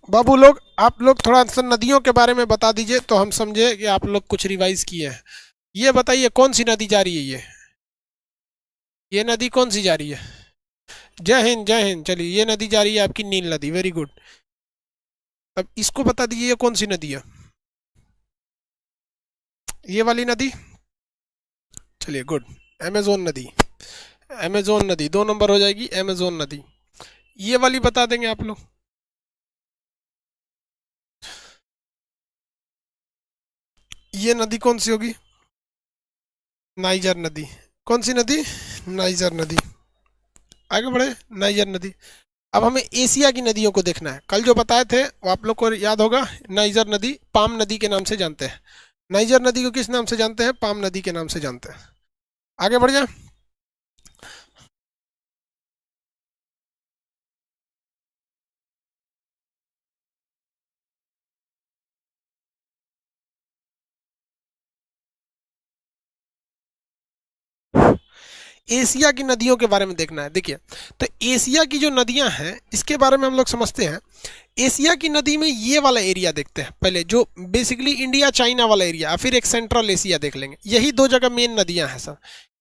बाबू लोग, आप लोग थोड़ा सा नदियों के बारे में बता दीजिए तो हम समझे कि आप लोग कुछ रिवाइज किए हैं। ये बताइए कौन सी नदी जा रही है ये नदी कौन सी जा रही है? जय हिंद जय हिंद। चलिए, ये नदी जा रही है आपकी नील नदी, वेरी गुड। अब इसको बता दीजिए ये कौन सी नदी है? ये वाली नदी। चलिए गुड। अमेजोन नदी। अमेजोन नदी 2 नंबर हो जाएगी, अमेजोन नदी। ये वाली बता देंगे आप लोग? ये नदी कौन सी होगी? नाइजर नदी। कौन सी नदी? नाइजर नदी। आगे बढ़े। नाइजर नदी। अब हमें एशिया की नदियों को देखना है। कल जो बताए थे वो आप लोग को याद होगा। नाइजर नदी पाम नदी के नाम से जानते हैं। नाइजर नदी को किस नाम से जानते हैं? पाम नदी के नाम से जानते हैं। आगे बढ़ जाए। एशिया की नदियों के बारे में देखना है। देखिए, तो एशिया की जो नदियां हैं इसके बारे में हम लोग समझते हैं। एशिया की नदी में ये वाला एरिया देखते हैं पहले, जो बेसिकली इंडिया चाइना वाला एरिया, फिर एक सेंट्रल एशिया देख लेंगे। यही दो जगह मेन नदियां हैं सर।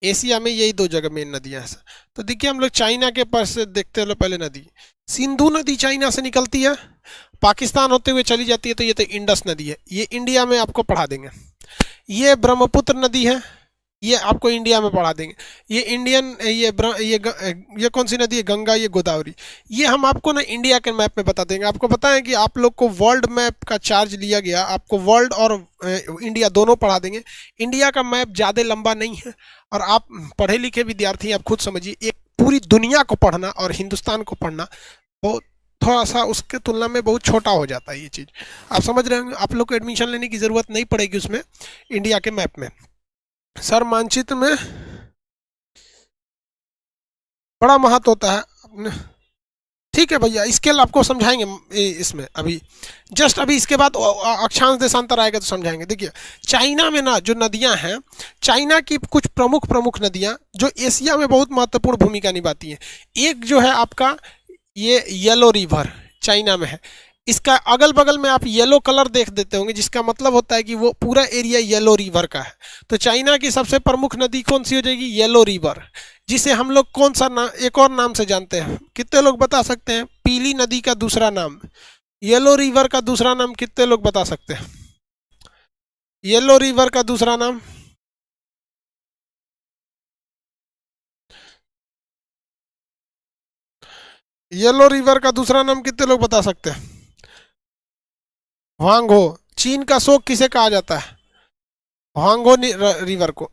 एशिया में यही दो जगह मेन नदियां हैं सर। तो देखिए, हम लोग चाइना के पास से देखते हैं पहले नदी। सिंधु नदी चाइना से निकलती है, पाकिस्तान होते हुए चली जाती है, तो ये तो इंडस नदी है, ये इंडिया में आपको पढ़ा देंगे। ये ब्रह्मपुत्र नदी है, ये आपको इंडिया में पढ़ा देंगे। ये इंडियन ये कौन सी नदी है? गंगा, ये गोदावरी। ये हम आपको ना इंडिया के मैप में बता देंगे। आपको पता है कि आप लोग को वर्ल्ड मैप का चार्ज लिया गया, आपको वर्ल्ड और इंडिया दोनों पढ़ा देंगे। इंडिया का मैप ज़्यादा लंबा नहीं है, और आप पढ़े लिखे विद्यार्थी, आप खुद समझिए, एक पूरी दुनिया को पढ़ना और हिंदुस्तान को पढ़ना बहुत थोड़ा सा उसके तुलना में बहुत छोटा हो जाता है ये चीज़। आप समझ रहे होंगे, आप लोग को एडमिशन लेने की ज़रूरत नहीं पड़ेगी उसमें, इंडिया के मैप में। सर मानचित्र में बड़ा महत्व होता है। ठीक है भैया, स्केल आपको समझाएंगे इसमें अभी। जस्ट अभी इसके बाद अक्षांश देशांतर आएगा तो समझाएंगे। देखिए, चाइना में ना जो नदियां हैं, चाइना की कुछ प्रमुख प्रमुख नदियां जो एशिया में बहुत महत्वपूर्ण भूमिका निभाती हैं। एक जो है आपका ये येलो रिवर चाइना में है। इसका अगल बगल में आप येलो कलर देख देते होंगे, जिसका मतलब होता है कि वो पूरा एरिया येलो रिवर का है। तो चाइना की सबसे प्रमुख नदी कौन सी हो जाएगी? Yellow river. जिसे हम लोग कौन सा नाम, एक और नाम से जानते हैं? कितने लोग बता सकते हैं पीली नदी का दूसरा नाम? येलो रिवर का दूसरा नाम कितने लोग बता सकते हैं? येलो रिवर का दूसरा नाम? येलो रिवर का दूसरा नाम कितने लोग बता सकते हैं? ह्वांगहो। चीन का शोक किसे कहा जाता है? ह्वांगहो रिवर को,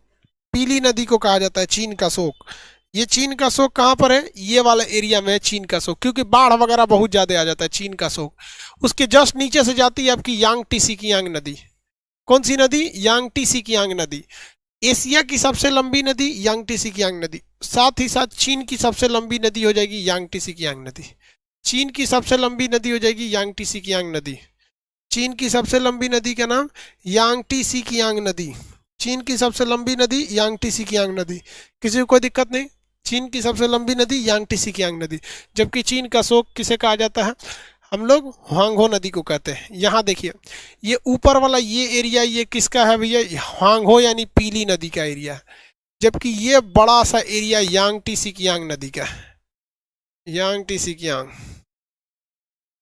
पीली नदी को कहा जाता है चीन का शोक। ये चीन का शोक कहाँ पर है? ये वाला एरिया में है चीन का शोक, क्योंकि बाढ़ वगैरह बहुत ज्यादा आ जाता है चीन का शोक। उसके जस्ट नीचे से जाती है आपकी यांग सिकियांग नदी। कौन सी नदी? यांग सिकियांग नदी। एशिया की सबसे लंबी नदी यांग सिकियांग नदी। साथ ही साथ चीन की सबसे लंबी नदी हो जाएगी यांग सिकियांग नदी। चीन की सबसे लंबी नदी हो जाएगी यांग सिकियांग नदी। चीन की सबसे लंबी नदी का नाम यांग सिकियांग नदी। चीन की सबसे लंबी नदी यांग सिकियांग नदी। किसी को कोई दिक्कत नहीं? चीन की सबसे लंबी नदी यांग सिकियांग नदी। जबकि चीन का शोक किसे कहा जाता है? हम लोग ह्वांगहो नदी को कहते हैं। यहाँ देखिए, ये ऊपर वाला ये एरिया ये किसका है भैया? ह्वांगहो यानी पीली नदी का एरिया है। जबकि ये बड़ा सा एरिया यांग सिकियांग नदी का है। यांग सिकियांग,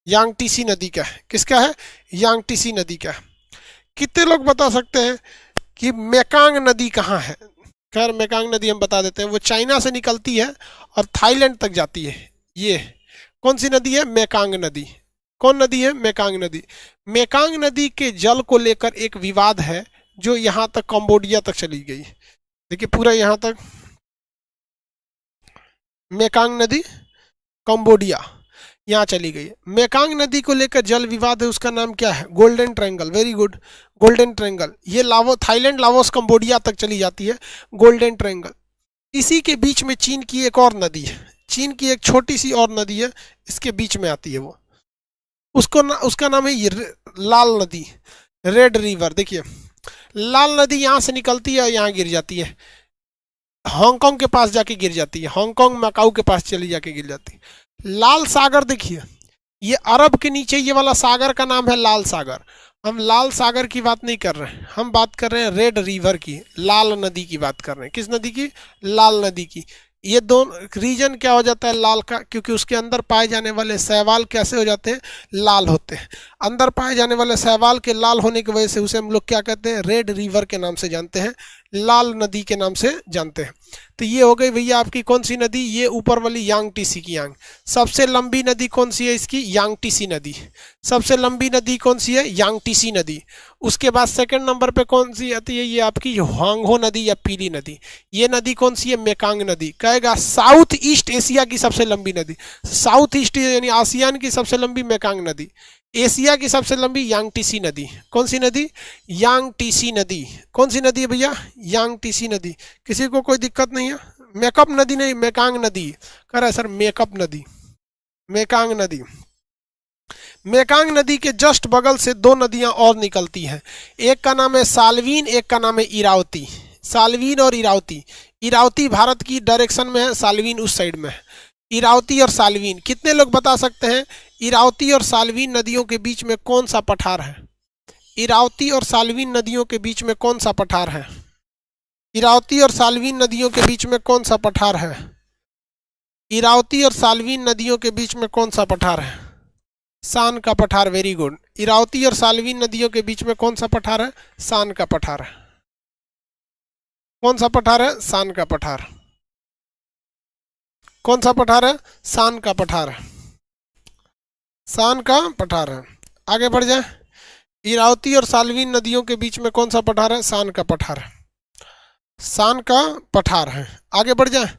यांग नदी का है। किसका है? यांग नदी का। कितने लोग बता सकते हैं कि मेकांग नदी कहाँ है? खैर, मेकांग नदी हम बता देते हैं, वो चाइना से निकलती है और थाईलैंड तक जाती है। ये कौन सी नदी है? मेकांग नदी। कौन नदी है? मेकांग नदी। मेकांग नदी के जल को लेकर एक विवाद है, जो यहाँ तक कंबोडिया तक चली गई। देखिए, पूरा यहाँ तक मेकांग नदी कंबोडिया यहाँ चली गई है। मेकांग नदी को लेकर जल विवाद है, उसका नाम क्या है? Golden triangle. Very good, golden triangle. ये थाईलैंड, लाओस, कंबोडिया तक चली जाती है, गोल्डन ट्रायंगल। इसी के बीच में चीन की एक और नदी है, चीन की एक छोटी सी और नदी है, इसके बीच में आती है वो। उसका नाम है लाल नदी, रेड रिवर। देखिए, लाल नदी यहाँ से निकलती है, यहाँ गिर जाती है, हांगकांग के पास जाके गिर जाती है, हांगकांग मकाऊ के पास चली जाके गिर जाती है। लाल सागर देखिए, ये अरब के नीचे ये वाला सागर का नाम है लाल सागर। हम लाल सागर की बात नहीं कर रहे हैं, हम बात कर रहे हैं रेड रिवर की, लाल नदी की बात कर रहे हैं। किस नदी की? लाल नदी की। ये दोनों रीजन क्या हो जाता है लाल का? क्योंकि उसके अंदर पाए जाने वाले शैवाल कैसे हो जाते हैं? लाल होते हैं। अंदर पाए जाने वाले शैवाल के लाल होने की वजह से उसे हम लोग क्या कहते हैं? रेड रिवर के नाम से जानते हैं, लाल नदी के नाम से जानते हैं। तो ये हो गई भैया आपकी कौन सी नदी? ये ऊपर वाली यांगटीसी की यांग। सबसे लंबी नदी कौन सी है इसकी? यांगटीसी नदी। सबसे लंबी नदी कौन सी है? यांगटीसी नदी। उसके बाद सेकंड नंबर पे कौन सी आती है? ये आपकी होंगहो नदी या पीली नदी। ये नदी कौन सी है? मेकांग नदी। कहेगा साउथ ईस्ट एशिया की सबसे लंबी नदी, साउथ ईस्ट यानी आसियान की सबसे लंबी मेकांग नदी, एशिया की सबसे लंबी यांगटीसी नदी। कौन सी नदी? यांगटीसी नदी। कौन सी नदी है भैया? यांगटीसी नदी। किसी को कोई दिक्कत नहीं है? मेकअप नदी नहीं, मेकांग नदी कह रहा है सर, मेकअप नदी, मेकांग नदी। मेकांग नदी के जस्ट बगल से दो नदियां और निकलती हैं, एक का नाम है साल्वीन, एक का नाम है इरावती। साल्वीन और इरावती। इरावती भारत की डायरेक्शन में है, साल्वीन उस साइड में है। इरावती और साल्वीन, कितने लोग बता सकते हैं इरावती और साल्वीन नदियों के बीच में कौन सा पठार है? इरावती और साल्वीन नदियों के बीच में कौन सा पठार है? इरावती और साल्वीन नदियों के बीच में कौन सा पठार है? इरावती और साल्वीन नदियों के बीच में कौन सा पठार है? सान का पठार। Very good. इरावती और साल्वीन नदियों के बीच में कौन सा पठार है? सान का पठार है। कौन सा पठार है? सान का पठार। कौन सा पठार है? सान का पठार है। सान का पठार है। आगे बढ़ जाए। इरावती और साल्वीन नदियों के बीच में कौन सा पठार है? सान का पठार है। सान का पठार है। आगे बढ़ जाए।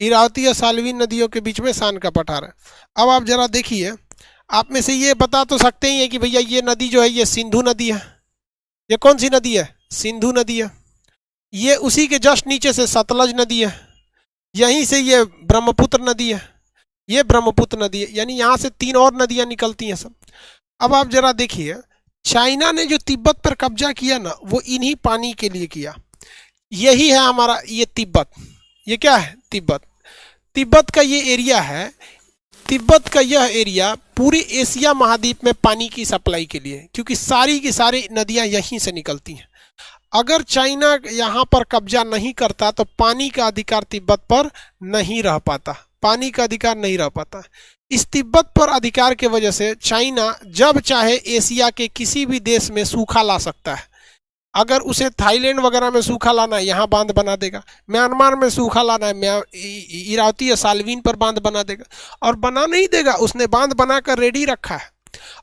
इरावती और साल्वीन नदियों के बीच में सान का पठार है। अब आप जरा देखिए, आप में से ये बता तो सकते ही है कि भैया ये नदी जो है ये सिंधु नदी है। ये कौन सी नदी है? सिंधु नदी है। ये उसी के जस्ट नीचे से सतलज नदी है, यहीं से ये ब्रह्मपुत्र नदी है, ये ब्रह्मपुत्र नदी है, यानी यहाँ से तीन और नदियाँ निकलती हैं सब। अब आप जरा देखिए, चाइना ने जो तिब्बत पर कब्जा किया ना, वो इन्हीं पानी के लिए किया। यही है हमारा ये तिब्बत। ये क्या है? तिब्बत। तिब्बत का ये एरिया है, तिब्बत का यह एरिया पूरे एशिया महाद्वीप में पानी की सप्लाई के लिए, क्योंकि सारी की सारी नदियां यहीं से निकलती हैं। अगर चाइना यहाँ पर कब्जा नहीं करता तो पानी का अधिकार तिब्बत पर नहीं रह पाता, पानी का अधिकार नहीं रह पाता। इस तिब्बत पर अधिकार के वजह से चाइना जब चाहे एशिया के किसी भी देश में सूखा ला सकता है। अगर उसे थाईलैंड वगैरह में सूखा लाना है, यहाँ बांध बना देगा। म्यांमार में सूखा लाना है, इरावती या साल्वीन पर बांध बना देगा। और बना नहीं देगा, उसने बांध बनाकर रेडी रखा है,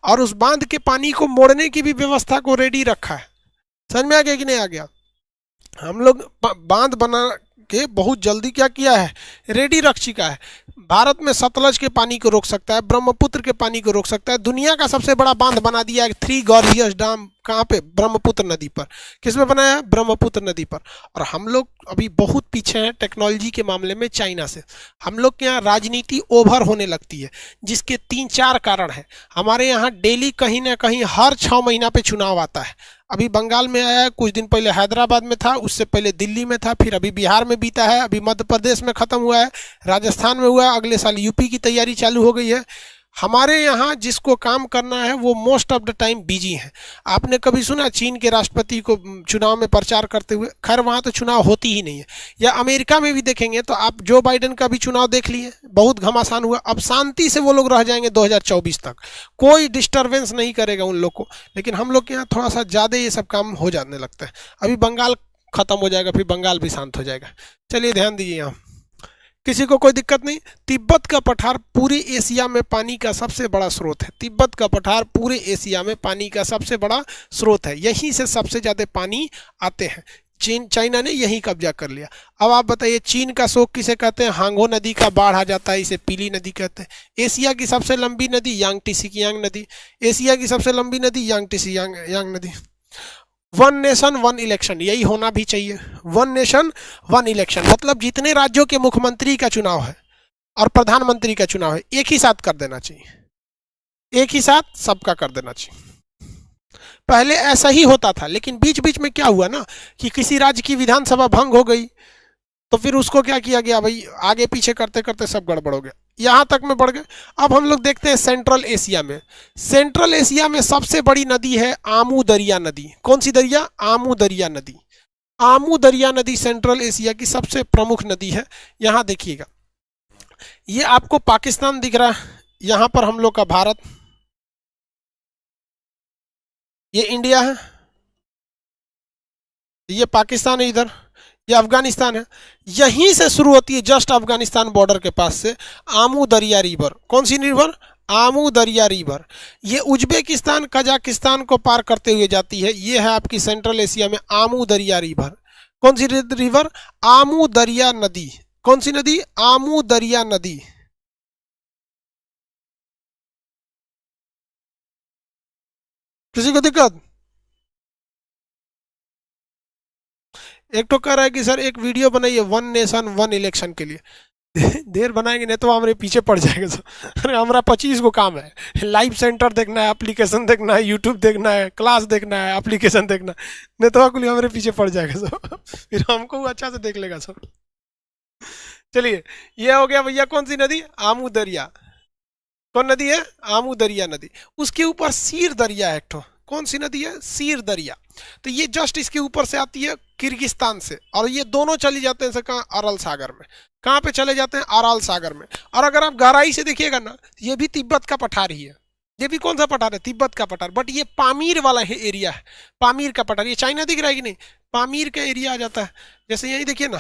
और उस बांध के पानी को मोड़ने की भी व्यवस्था को रेडी रखा है। समझ में आ गया कि नहीं आ गया? हम लोग बांध बना के बहुत जल्दी क्या किया है? रेडी रख चुका है। भारत में सतलज के पानी को रोक सकता है, ब्रह्मपुत्र के पानी को रोक सकता है। दुनिया का सबसे बड़ा बांध बना दिया है 3 गॉर्जियस डैम। कहाँ पे? ब्रह्मपुत्र नदी पर। किसमें बनाया है? ब्रह्मपुत्र नदी पर। और हम लोग अभी बहुत पीछे हैं टेक्नोलॉजी के मामले में चाइना से। हम लोग के यहाँ राजनीति ओवर होने लगती है, जिसके 3-4 कारण है। हमारे यहाँ डेली कहीं ना कहीं हर 6 महीना पे चुनाव आता है। अभी बंगाल में आया है, कुछ दिन पहले हैदराबाद में था, उससे पहले दिल्ली में था, फिर अभी बिहार में बीता है, अभी मध्य प्रदेश में खत्म हुआ है, राजस्थान में हुआ है, अगले साल यूपी की तैयारी चालू हो गई है। हमारे यहाँ जिसको काम करना है वो most of the time busy है। आपने कभी सुना चीन के राष्ट्रपति को चुनाव में प्रचार करते हुए? खैर वहाँ तो चुनाव होती ही नहीं है। या अमेरिका में भी देखेंगे तो आप जो बाइडेन का भी चुनाव देख लिए, बहुत घमासान हुआ। अब शांति से वो लोग रह जाएंगे 2024 तक, कोई डिस्टर्बेंस नहीं करेगा उन लोग को। लेकिन हम लोग के यहाँ थोड़ा सा ज़्यादा ये सब काम हो जाने लगता है। अभी बंगाल खत्म हो जाएगा, फिर बंगाल भी शांत हो जाएगा। चलिए ध्यान दीजिए, यहाँ किसी को कोई दिक्कत नहीं। तिब्बत का पठार पूरे एशिया में पानी का सबसे बड़ा स्रोत है। तिब्बत का पठार पूरे एशिया में पानी का सबसे बड़ा स्रोत है, यहीं से सबसे ज़्यादा पानी आते हैं। चाइना ने यहीं कब्जा कर लिया। अब आप बताइए, चीन का शोक किसे कहते हैं? हांगो नदी का बाढ़ आ जाता है, इसे पीली नदी कहते हैं। एशिया की सबसे लंबी नदी यांगटीसी की यांग नदी। एशिया की सबसे लंबी नदी यांगटीसी यांग नदी। वन नेशन वन इलेक्शन, यही होना भी चाहिए। वन नेशन वन इलेक्शन मतलब जितने राज्यों के मुख्यमंत्री का चुनाव है और प्रधानमंत्री का चुनाव है, एक ही साथ कर देना चाहिए, एक ही साथ सबका कर देना चाहिए। पहले ऐसा ही होता था, लेकिन बीच बीच में क्या हुआ ना कि किसी राज्य की विधानसभा भंग हो गई, तो फिर उसको क्या किया गया भाई, आगे पीछे करते करते सब गड़बड़ हो गया, यहाँ तक में बढ़ गए। अब हम लोग देखते हैं सेंट्रल एशिया में। सेंट्रल एशिया में सबसे बड़ी नदी है आमू दरिया नदी। कौन सी दरिया? आमू दरिया नदी। आमू दरिया नदी सेंट्रल एशिया की सबसे प्रमुख नदी है। यहाँ देखिएगा, ये आपको पाकिस्तान दिख रहा है, यहाँ पर हम लोग का भारत, ये इंडिया है, ये पाकिस्तान है इधर, ये अफगानिस्तान है। यहीं से शुरू होती है, जस्ट अफगानिस्तान बॉर्डर के पास से आमू दरिया रिवर। कौन सी रिवर? आमू दरिया रिवर। ये उज्बेकिस्तान कजाकिस्तान को पार करते हुए जाती है। ये है आपकी सेंट्रल एशिया में आमू दरिया रिवर। कौन सी रिवर? आमू दरिया नदी। कौन सी नदी? आमू दरिया नदी। किसी को दिक्कत? एक तो कह रहा है कि सर एक वीडियो बनाइए वन नेशन वन इलेक्शन के लिए। देर बनाएंगे नहीं तो हमारे पीछे पड़ जाएगा सर। अरे हमारा 25 को काम है, लाइव सेंटर देखना है, एप्लीकेशन देखना है, यूट्यूब देखना है, क्लास देखना है, एप्लीकेशन देखना है, नहीं तो कुल हमारे पीछे पड़ जाएगा सर। फिर हमको वो अच्छा से देख लेगा सर। चलिए, ये हो गया भैया कौन सी नदी? आमू दरिया। कौन नदी है? आमू दरिया नदी। उसके ऊपर सीर दरिया है एक ठो। कौन सी नदी है? सीर दरिया। तो ये जस्ट इसके ऊपर से आती है किर्गिस्तान से, और ये दोनों चली जाते हैं कहाँ? अरल सागर में। कहाँ पे चले जाते हैं? अरल सागर में। और अगर आप गहराई से देखिएगा ना, ये भी तिब्बत का पठार ही है। ये भी कौन सा पठार है? तिब्बत का पठार, बट ये पामीर वाला है एरिया है, पामीर का पठार। ये चाइना दिख रहा है कि नहीं? पामीर का एरिया आ जाता है। जैसे यही देखिए ना,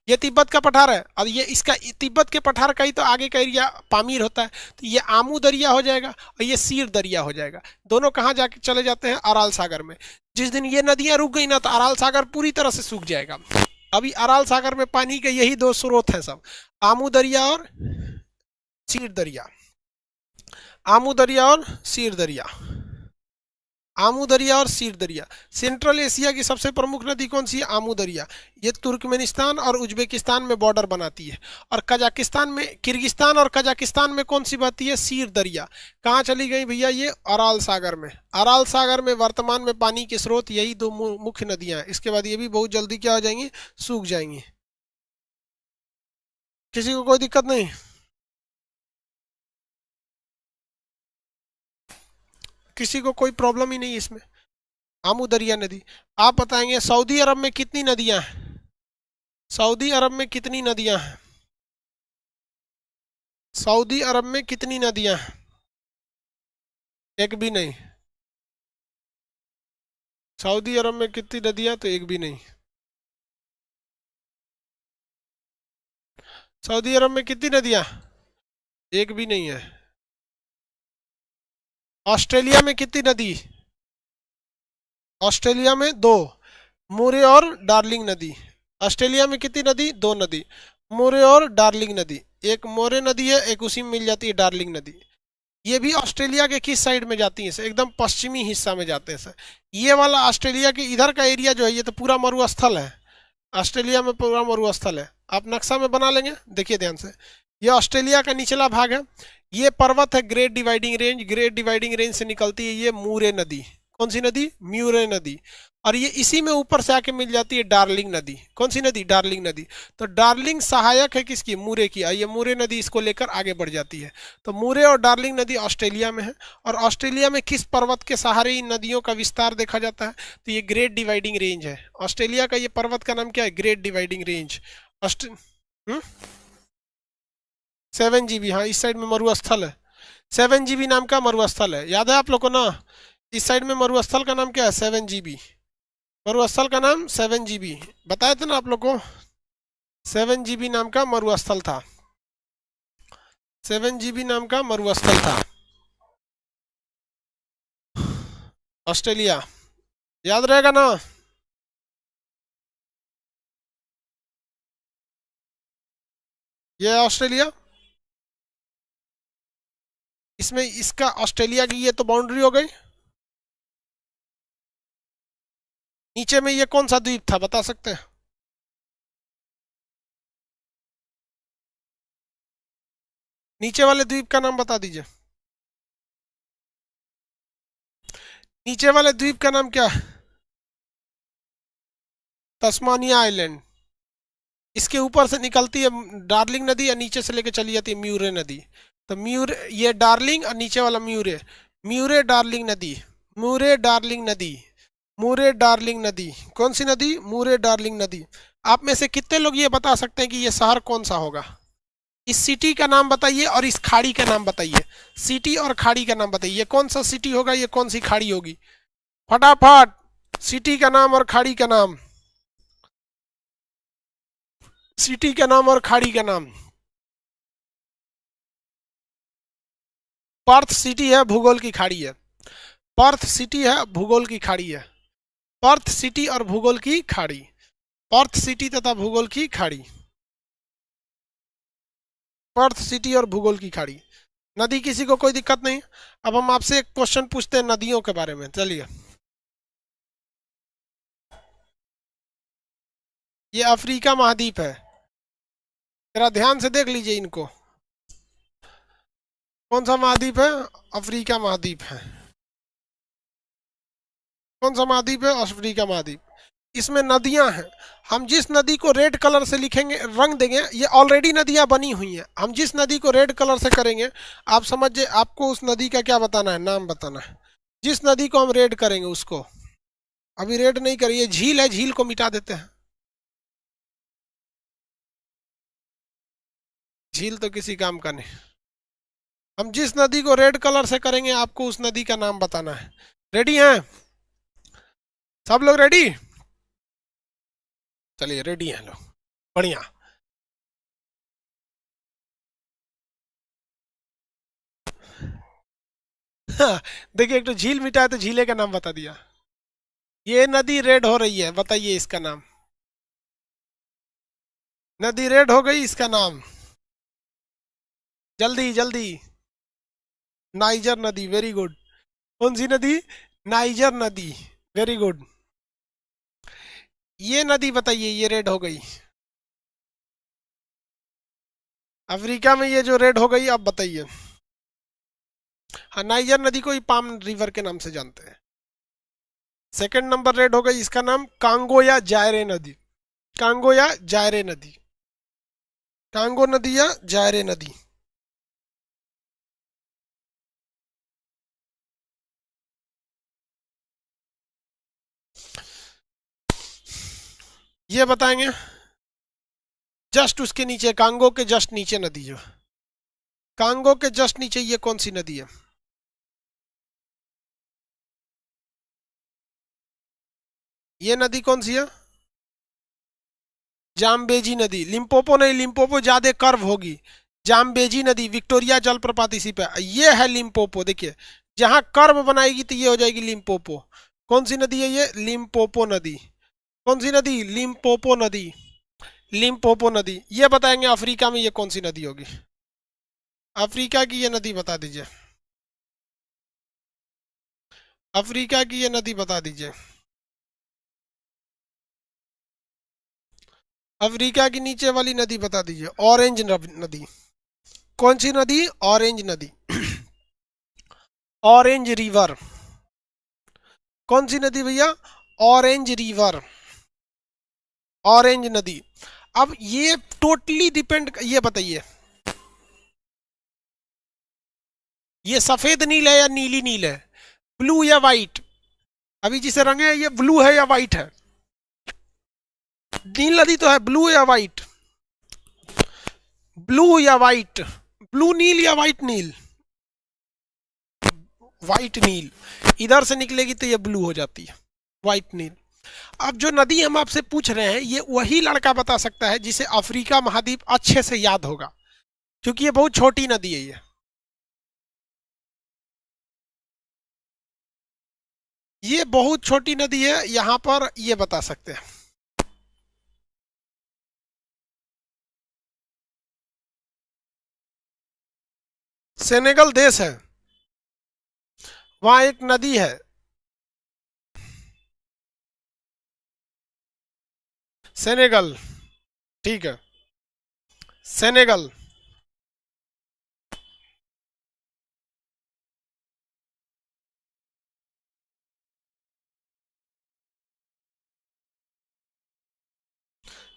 ये तिब्बत का पठार है, और ये इसका तिब्बत के पठार का ही तो आगे का एरिया पामीर होता है। तो ये आमू दरिया हो जाएगा और ये सीर दरिया हो जाएगा। दोनों कहाँ जाके चले जाते हैं? अराल सागर में। जिस दिन ये नदियां रुक गई ना, तो अराल सागर पूरी तरह से सूख जाएगा। अभी अराल सागर में पानी के यही दो स्रोत हैं सब, आमू दरिया और सीर दरिया। आमू दरिया और सीर दरिया। आमू दरिया और सीर दरिया। सेंट्रल एशिया की सबसे प्रमुख नदी कौन सी है? आमू दरिया। ये तुर्कमेनिस्तान और उज्बेकिस्तान में बॉर्डर बनाती है। और कजाकिस्तान में, किर्गिस्तान और कजाकिस्तान में कौन सी बहती है? सीर दरिया। कहाँ चली गई भैया? ये अराल सागर में। अराल सागर में वर्तमान में पानी के स्रोत यही दो मुख्य नदियां हैं। इसके बाद ये भी बहुत जल्दी क्या हो जाएंगी? सूख जाएंगी। किसी को कोई दिक्कत नहीं? किसी को कोई प्रॉब्लम ही नहीं इसमें? आमू दरिया नदी। आप बताएंगे सऊदी अरब में कितनी नदियां हैं? सऊदी अरब में कितनी नदियां हैं? सऊदी अरब में कितनी नदियां हैं? एक भी नहीं। सऊदी अरब में कितनी नदियां? तो एक भी नहीं। सऊदी अरब में कितनी नदियां? एक भी नहीं है। ऑस्ट्रेलिया में कितनी नदी? ऑस्ट्रेलिया में दो, मुरे और डार्लिंग नदी। ऑस्ट्रेलिया में कितनी नदी? दो नदी, मुरे और डार्लिंग नदी। एक मोरे नदी है, एक उसी में मिल जाती है डार्लिंग नदी। ये भी ऑस्ट्रेलिया के किस साइड में जाती है सर? एकदम पश्चिमी हिस्सा में जाते हैं सर। ये वाला ऑस्ट्रेलिया के इधर का एरिया जो है, ये तो पूरा मरुस्थल है। ऑस्ट्रेलिया में पूरा मरुस्थल है। आप नक्शा में बना लेंगे, देखिए ध्यान से। ये ऑस्ट्रेलिया का निचला भाग है। ये पर्वत है great dividing range. Great dividing range से निकलती है ये मूरे नदी। कौन सी नदी? म्यूरे नदी। और ये इसी में ऊपर से आके मिल जाती है डार्लिंग नदी। कौन सी नदी? डार्लिंग नदी। तो डार्लिंग सहायक है किसकी? मूरे की। और ये मूरे नदी इसको लेकर आगे बढ़ जाती है। तो मूरे और डार्लिंग नदी ऑस्ट्रेलिया में है। और ऑस्ट्रेलिया में किस पर्वत के सहारे इन नदियों का विस्तार देखा जाता है? तो ये ग्रेट डिवाइडिंग रेंज है। ऑस्ट्रेलिया का ये पर्वत का नाम क्या है? Great dividing range. ऑस्ट्रे 7 GB, हाँ इस साइड में मरुस्थल है। 7 GB नाम का मरुस्थल है, याद है आप लोग को ना? इस साइड में मरुस्थल का नाम क्या है? 7 GB। मरुस्थल का नाम 7 GB, बताए थे ना आप लोग को। 7 GB नाम का मरुस्थल था। 7 GB नाम का मरुस्थल था ऑस्ट्रेलिया। याद रहेगा ना? ये है ऑस्ट्रेलिया। इसमें इसका ऑस्ट्रेलिया की ये तो बाउंड्री हो गई। नीचे में ये कौन सा द्वीप था, बता सकते हैं? नीचे वाले द्वीप का नाम बता दीजिए। नीचे वाले द्वीप का नाम क्या है? Tasmania island. इसके ऊपर से निकलती है डार्लिंग नदी, या नीचे से लेके चली जाती है म्यूरे नदी। तो म्यूरे, ये डार्लिंग और नीचे वाला म्यूरे, म्यूरे डार्लिंग नदी, मूरे डार्लिंग नदी, मूरे डार्लिंग नदी। कौन सी नदी? मूरे डार्लिंग नदी। आप में से कितने लोग ये बता सकते हैं कि ये शहर कौन सा होगा? इस सिटी का नाम बताइए और इस खाड़ी का नाम बताइए। सिटी और खाड़ी का नाम बताइए, ये कौन सा सिटी होगा, ये कौन सी खाड़ी होगी? फटाफट, सिटी का नाम और खाड़ी का नाम, सिटी का नाम और खाड़ी का नाम। पर्थ सिटी है, भूगोल की खाड़ी है। पर्थ सिटी है, भूगोल की खाड़ी है। पर्थ सिटी और भूगोल की खाड़ी, पर्थ सिटी तथा भूगोल की खाड़ी, पर्थ सिटी और भूगोल की खाड़ी। नदी किसी को कोई दिक्कत नहीं? अब हम आपसे एक क्वेश्चन पूछते हैं नदियों के बारे में, चलिए। ये अफ्रीका महाद्वीप है, जरा ध्यान से देख लीजिए इनको। कौन सा महाद्वीप है? अफ्रीका महाद्वीप है। कौन सा महाद्वीप है? अफ्रीका महाद्वीप। इसमें नदियां हैं। हम जिस नदी को रेड कलर से लिखेंगे, रंग देंगे, ये ऑलरेडी नदियां बनी हुई हैं। हम जिस नदी को रेड कलर से करेंगे, आप समझिए, आपको उस नदी का क्या बताना है, नाम बताना है। जिस नदी को हम रेड करेंगे उसको, अभी रेड नहीं करिए, झील है, झील को मिटा देते हैं। झील तो किसी काम का नहीं। हम जिस नदी को रेड कलर से करेंगे, आपको उस नदी का नाम बताना है। रेडी हैं? सब लोग रेडी? चलिए, रेडी हैं लोग, बढ़िया। देखिए, एक तो झील मिटाया तो झीले का नाम बता दिया। ये नदी रेड हो रही है, बताइए इसका नाम। नदी रेड हो गई, इसका नाम? जल्दी जल्दी। नाइजर नदी, वेरी गुड। कौन सी नदी? नाइजर नदी, वेरी गुड। ये नदी बताइए, ये रेड हो गई अफ्रीका में, ये जो रेड हो गई, अब बताइए। हाँ, नाइजर नदी को ही पाम रिवर के नाम से जानते हैं। सेकंड नंबर रेड हो गई, इसका नाम कांगो या जायरे नदी, कांगो या जायरे नदी, कांगो नदी या जायरे नदी। ये बताएंगे। जस्ट उसके नीचे, कांगो के जस्ट नीचे नदी, जो कांगो के जस्ट नीचे, ये कौन सी नदी है? ये नदी कौन सी है? जाम्बेजी नदी। लिम्पोपो नहीं, लिम्पोपो ज्यादा कर्व होगी। जाम्बेजी नदी, विक्टोरिया जलप्रपात इसी पे, ये है लिम्पोपो। देखिए, जहां कर्व बनाएगी तो ये हो जाएगी लिम्पोपो। कौन सी नदी है ये? लिम्पोपो नदी। कौन सी नदी? लिम्पोपो नदी, लिम्पोपो नदी। ये बताएंगे अफ्रीका में ये कौन सी नदी होगी? अफ्रीका की ये नदी बता दीजिए, अफ्रीका की ये नदी बता दीजिए। अफ्रीका की नीचे वाली नदी बता दीजिए, ऑरेंज नदी। कौन सी नदी? ऑरेंज नदी, ऑरेंज रिवर। कौन सी नदी भैया? ऑरेंज रिवर, ऑरेंज नदी। अब ये टोटली डिपेंड, ये बताइए, ये सफेद नील है या नीली नील है? ब्लू या व्हाइट? अभी जिसे रंगे हैं, ये ब्लू है या व्हाइट है? नील नदी तो है, ब्लू या व्हाइट? ब्लू या व्हाइट? ब्लू नील या व्हाइट नील? व्हाइट नील। इधर से निकलेगी तो ये ब्लू हो जाती है, व्हाइट नील। अब जो नदी हम आपसे पूछ रहे हैं, ये वही लड़का बता सकता है जिसे अफ्रीका महाद्वीप अच्छे से याद होगा, क्योंकि ये बहुत छोटी नदी है। ये बहुत छोटी नदी है, यहां पर ये बता सकते हैं। सेनेगल देश है, वहां एक नदी है। सेनेगल, ठीक है, सेनेगल।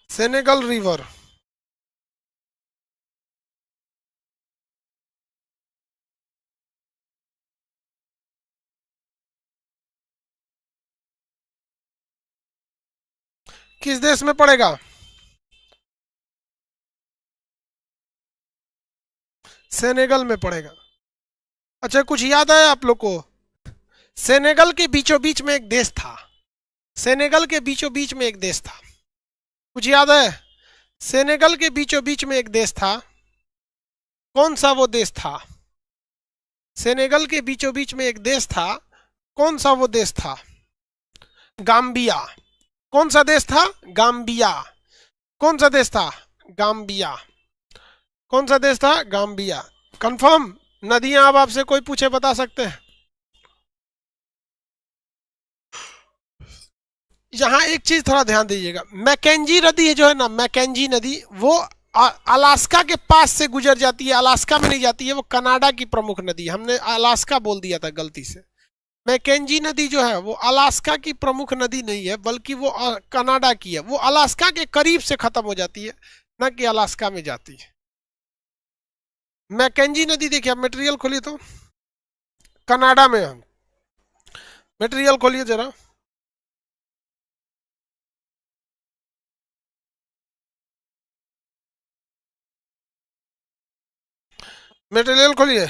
सेनेगल रिवर, किस देश में पड़ेगा? सेनेगल में पड़ेगा। अच्छा, कुछ याद है आप लोग को? सेनेगल के बीचों बीच में एक देश था। सेनेगल के बीचों बीच में एक देश था, कुछ याद है? सेनेगल के बीचों बीच में एक देश था, कौन सा वो देश था? सेनेगल के बीचों बीच में एक देश था, कौन सा वो देश था? गाम्बिया। कौन सा देश था? गाम्बिया। कौन सा देश था? गाम्बिया। कौन सा देश था? गाम्बिया। कंफर्म? नदियां अब आपसे कोई पूछे बता सकते हैं? यहाँ एक चीज थोड़ा ध्यान दीजिएगा, मैकेंजी नदी जो है ना, मैकेंजी नदी वो अलास्का के पास से गुजर जाती है, अलास्का में नहीं जाती है, वो कनाडा की प्रमुख नदी है। हमने अलास्का बोल दिया था गलती से। मैकेंजी नदी जो है वो अलास्का की प्रमुख नदी नहीं है, बल्कि वो कनाडा की है। वो अलास्का के करीब से खत्म हो जाती है, न कि अलास्का में जाती है। मैकेंजी नदी देखिए, आप मटेरियल खोलिए तो कनाडा में है। मटेरियल खोलिए जरा, मटेरियल खोलिए।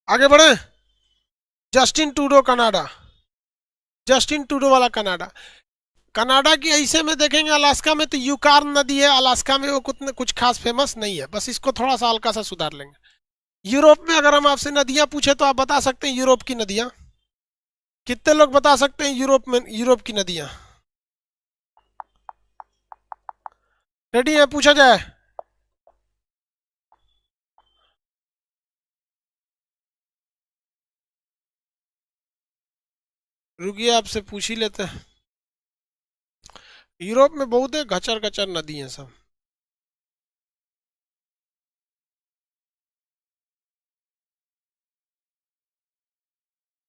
आगे बढ़े। Justin Trudeau Canada, Justin Trudeau वाला कनाडा। कनाडा की ऐसे में देखेंगे, अलास्का में तो यूकार्न नदी है, अलास्का में वो कुछ खास फेमस नहीं है, बस इसको थोड़ा सा हल्का सा सुधार लेंगे। यूरोप में अगर हम आपसे नदियां पूछे तो आप बता सकते हैं यूरोप की नदियां? कितने लोग बता सकते हैं यूरोप में, यूरोप की नदियां? रेडी है? पूछा जाए। रुकिए, आपसे पूछ ही लेते हैं। यूरोप में बहुत है, गचर गचर नदी है सब।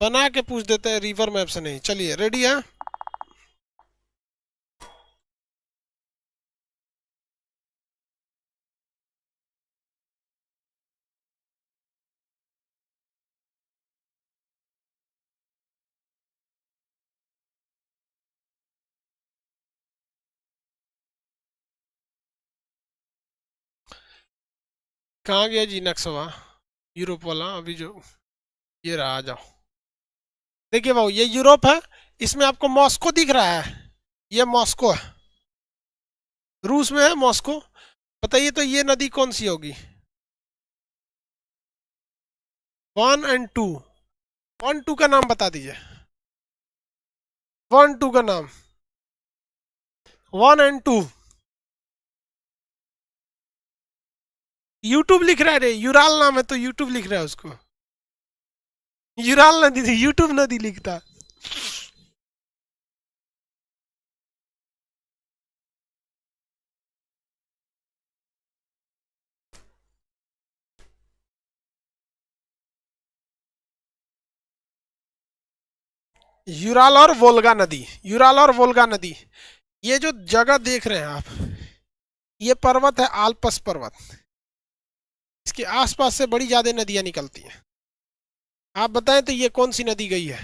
बना के पूछ देते हैं, रिवर मैप से नहीं। चलिए, रेडी है? कहाँ गया जी नक्शवा यूरोप वाला? अभी जो ये रहा, आ जाओ। देखिए भाऊ, ये यूरोप है, इसमें आपको मॉस्को दिख रहा है, ये मॉस्को है, रूस में है मॉस्को। बताइए तो ये नदी कौन सी होगी? 1 और 2। 1 2 का नाम बता दीजिए। 1 2 का नाम। 1 और 2। यूट्यूब लिख रहा है रे, यूराल नाम है तो यूट्यूब लिख रहा है उसको। यूराल नदी थी, यूट्यूब नदी लिखता। यूराल और वोल्गा नदी, यूराल और वोल्गा नदी। ये जो जगह देख रहे हैं आप, ये पर्वत है आल्पस पर्वत, इसके आसपास से बड़ी ज्यादा नदियां निकलती हैं। आप बताएं तो ये कौन सी नदी गई है?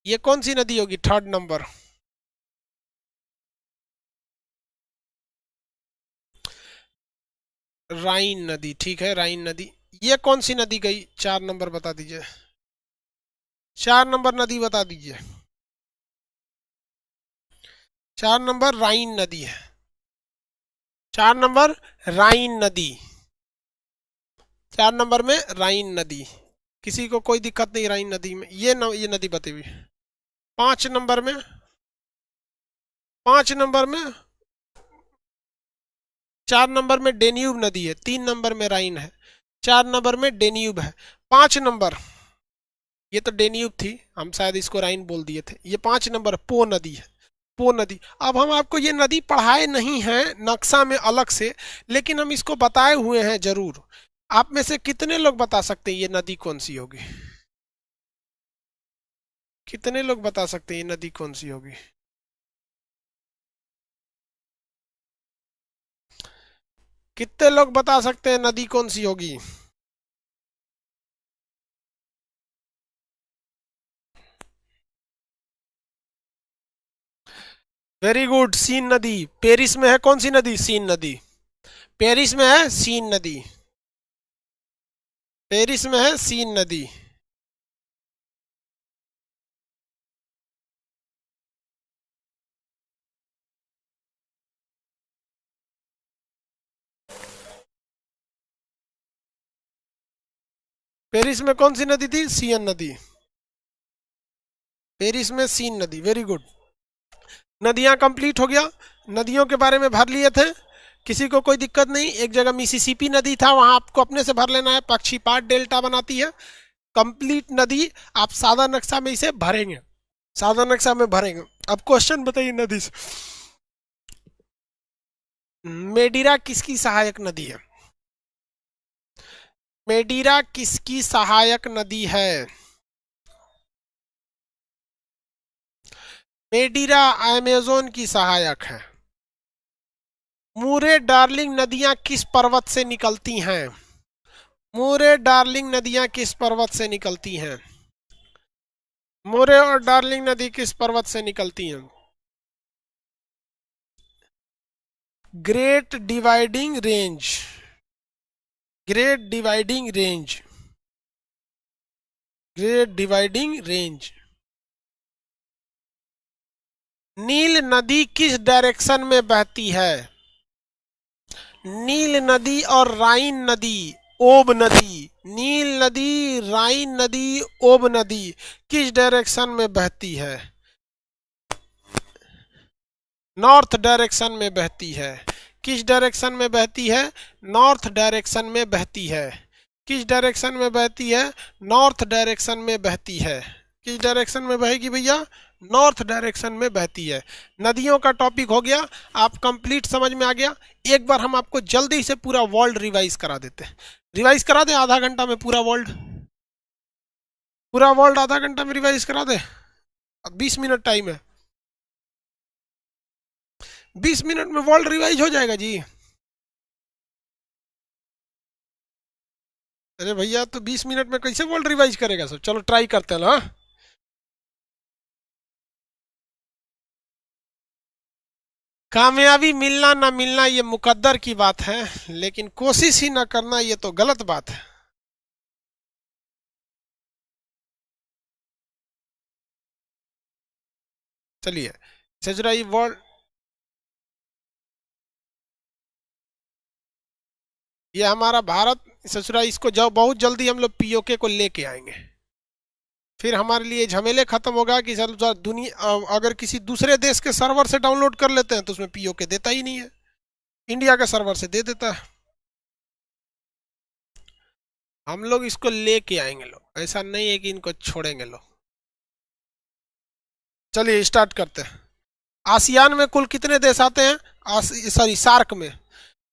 ये कौन सी नदी होगी? 3rd number. राइन नदी, ठीक है, राइन नदी। ये कौन सी नदी गई? 4 नंबर बता दीजिए। 4 नंबर नदी बता दीजिए। 4 नंबर राइन नदी है। 4 नंबर राइन नदी। 4 नंबर में राइन नदी। किसी को कोई दिक्कत नहीं राइन नदी में? ये नदी बती हुई। 5 नंबर में, 5 नंबर में, 4 नंबर में डेन्यूब नदी है। 3 नंबर में राइन है, 4 नंबर में डेन्यूब है। 5 नंबर, ये तो डेन्यूब थी, हम शायद इसको राइन बोल दिए थे। ये 5 नंबर पो नदी है। पो नदी। अब हम आपको ये नदी पढ़ाए नहीं हैं नक्शा में अलग से, लेकिन हम इसको बताए हुए हैं जरूर। आप में से कितने लोग बता सकते हैं ये नदी कौन सी होगी? कितने लोग बता सकते हैं ये नदी कौन सी होगी? कितने लोग बता सकते हैं नदी कौन सी होगी? वेरी गुड, सीन नदी। पेरिस में है कौन सी नदी? सीन नदी। पेरिस में है सीन नदी। पेरिस में है सीन नदी। पेरिस में कौन सी नदी थी? सीन नदी। पेरिस में सीन नदी। Very good. नदियां कंप्लीट हो गया। नदियों के बारे में भर लिए थे, किसी को कोई दिक्कत नहीं। एक जगह मिसिसिपी नदी था, वहां आपको अपने से भर लेना है। पक्षीपात डेल्टा बनाती है। कंप्लीट नदी आप सादा नक्शा में इसे भरेंगे, सादा नक्शा में भरेंगे। अब क्वेश्चन बताइए नदी से। मेडिरा किसकी सहायक नदी है? मेडिरा किसकी सहायक नदी है? मेडिरा अमेज़न की सहायक है। मूरे डार्लिंग नदियां किस पर्वत से निकलती हैं? मूरे डार्लिंग नदियां किस पर्वत से निकलती हैं? मूरे और डार्लिंग नदी किस पर्वत से निकलती हैं? Great dividing range. Great dividing range. Great dividing range. नील नदी किस डायरेक्शन में बहती है? नील नदी और राइन नदी, ओब नदी, नील नदी, राइन नदी, ओब नदी किस डायरेक्शन में बहती है? नॉर्थ डायरेक्शन में बहती है। किस डायरेक्शन में बहती है? नॉर्थ डायरेक्शन में बहती है। किस डायरेक्शन में बहती है? नॉर्थ डायरेक्शन में बहती है। किस डायरेक्शन में बहेगी भैया? नॉर्थ डायरेक्शन में बहती है। नदियों का टॉपिक हो गया, आप कंप्लीट समझ में आ गया। एक बार हम आपको जल्दी से पूरा वर्ल्ड रिवाइज करा देते हैं। रिवाइज करा दें आधा घंटा में पूरा वर्ल्ड? पूरा वर्ल्ड आधा घंटा में रिवाइज करा दें? 20 मिनट टाइम है। 20 मिनट में वर्ल्ड रिवाइज हो जाएगा जी। अरे भैया, तो 20 मिनट में कैसे वर्ल्ड रिवाइज करेगा सब? चलो ट्राई करते हैं ना। कामयाबी मिलना ना मिलना ये मुकद्दर की बात है, लेकिन कोशिश ही ना करना ये तो गलत बात है। चलिए सजरा, ये वर्ल्ड, ये हमारा भारत ससुरा, इसको जब बहुत जल्दी हम लोग पीओके को लेके आएंगे। फिर हमारे लिए झमेले खत्म होगा कि सर दुनिया अगर किसी दूसरे देश के सर्वर से डाउनलोड कर लेते हैं तो उसमें पीओके देता ही नहीं है, इंडिया के सर्वर से दे देता है। हम लोग इसको लेके आएंगे लोग, ऐसा नहीं है कि इनको छोड़ेंगे लोग। चलिए स्टार्ट करते हैं। आसियान में कुल कितने देश आते हैं? सॉरी, सार्क में।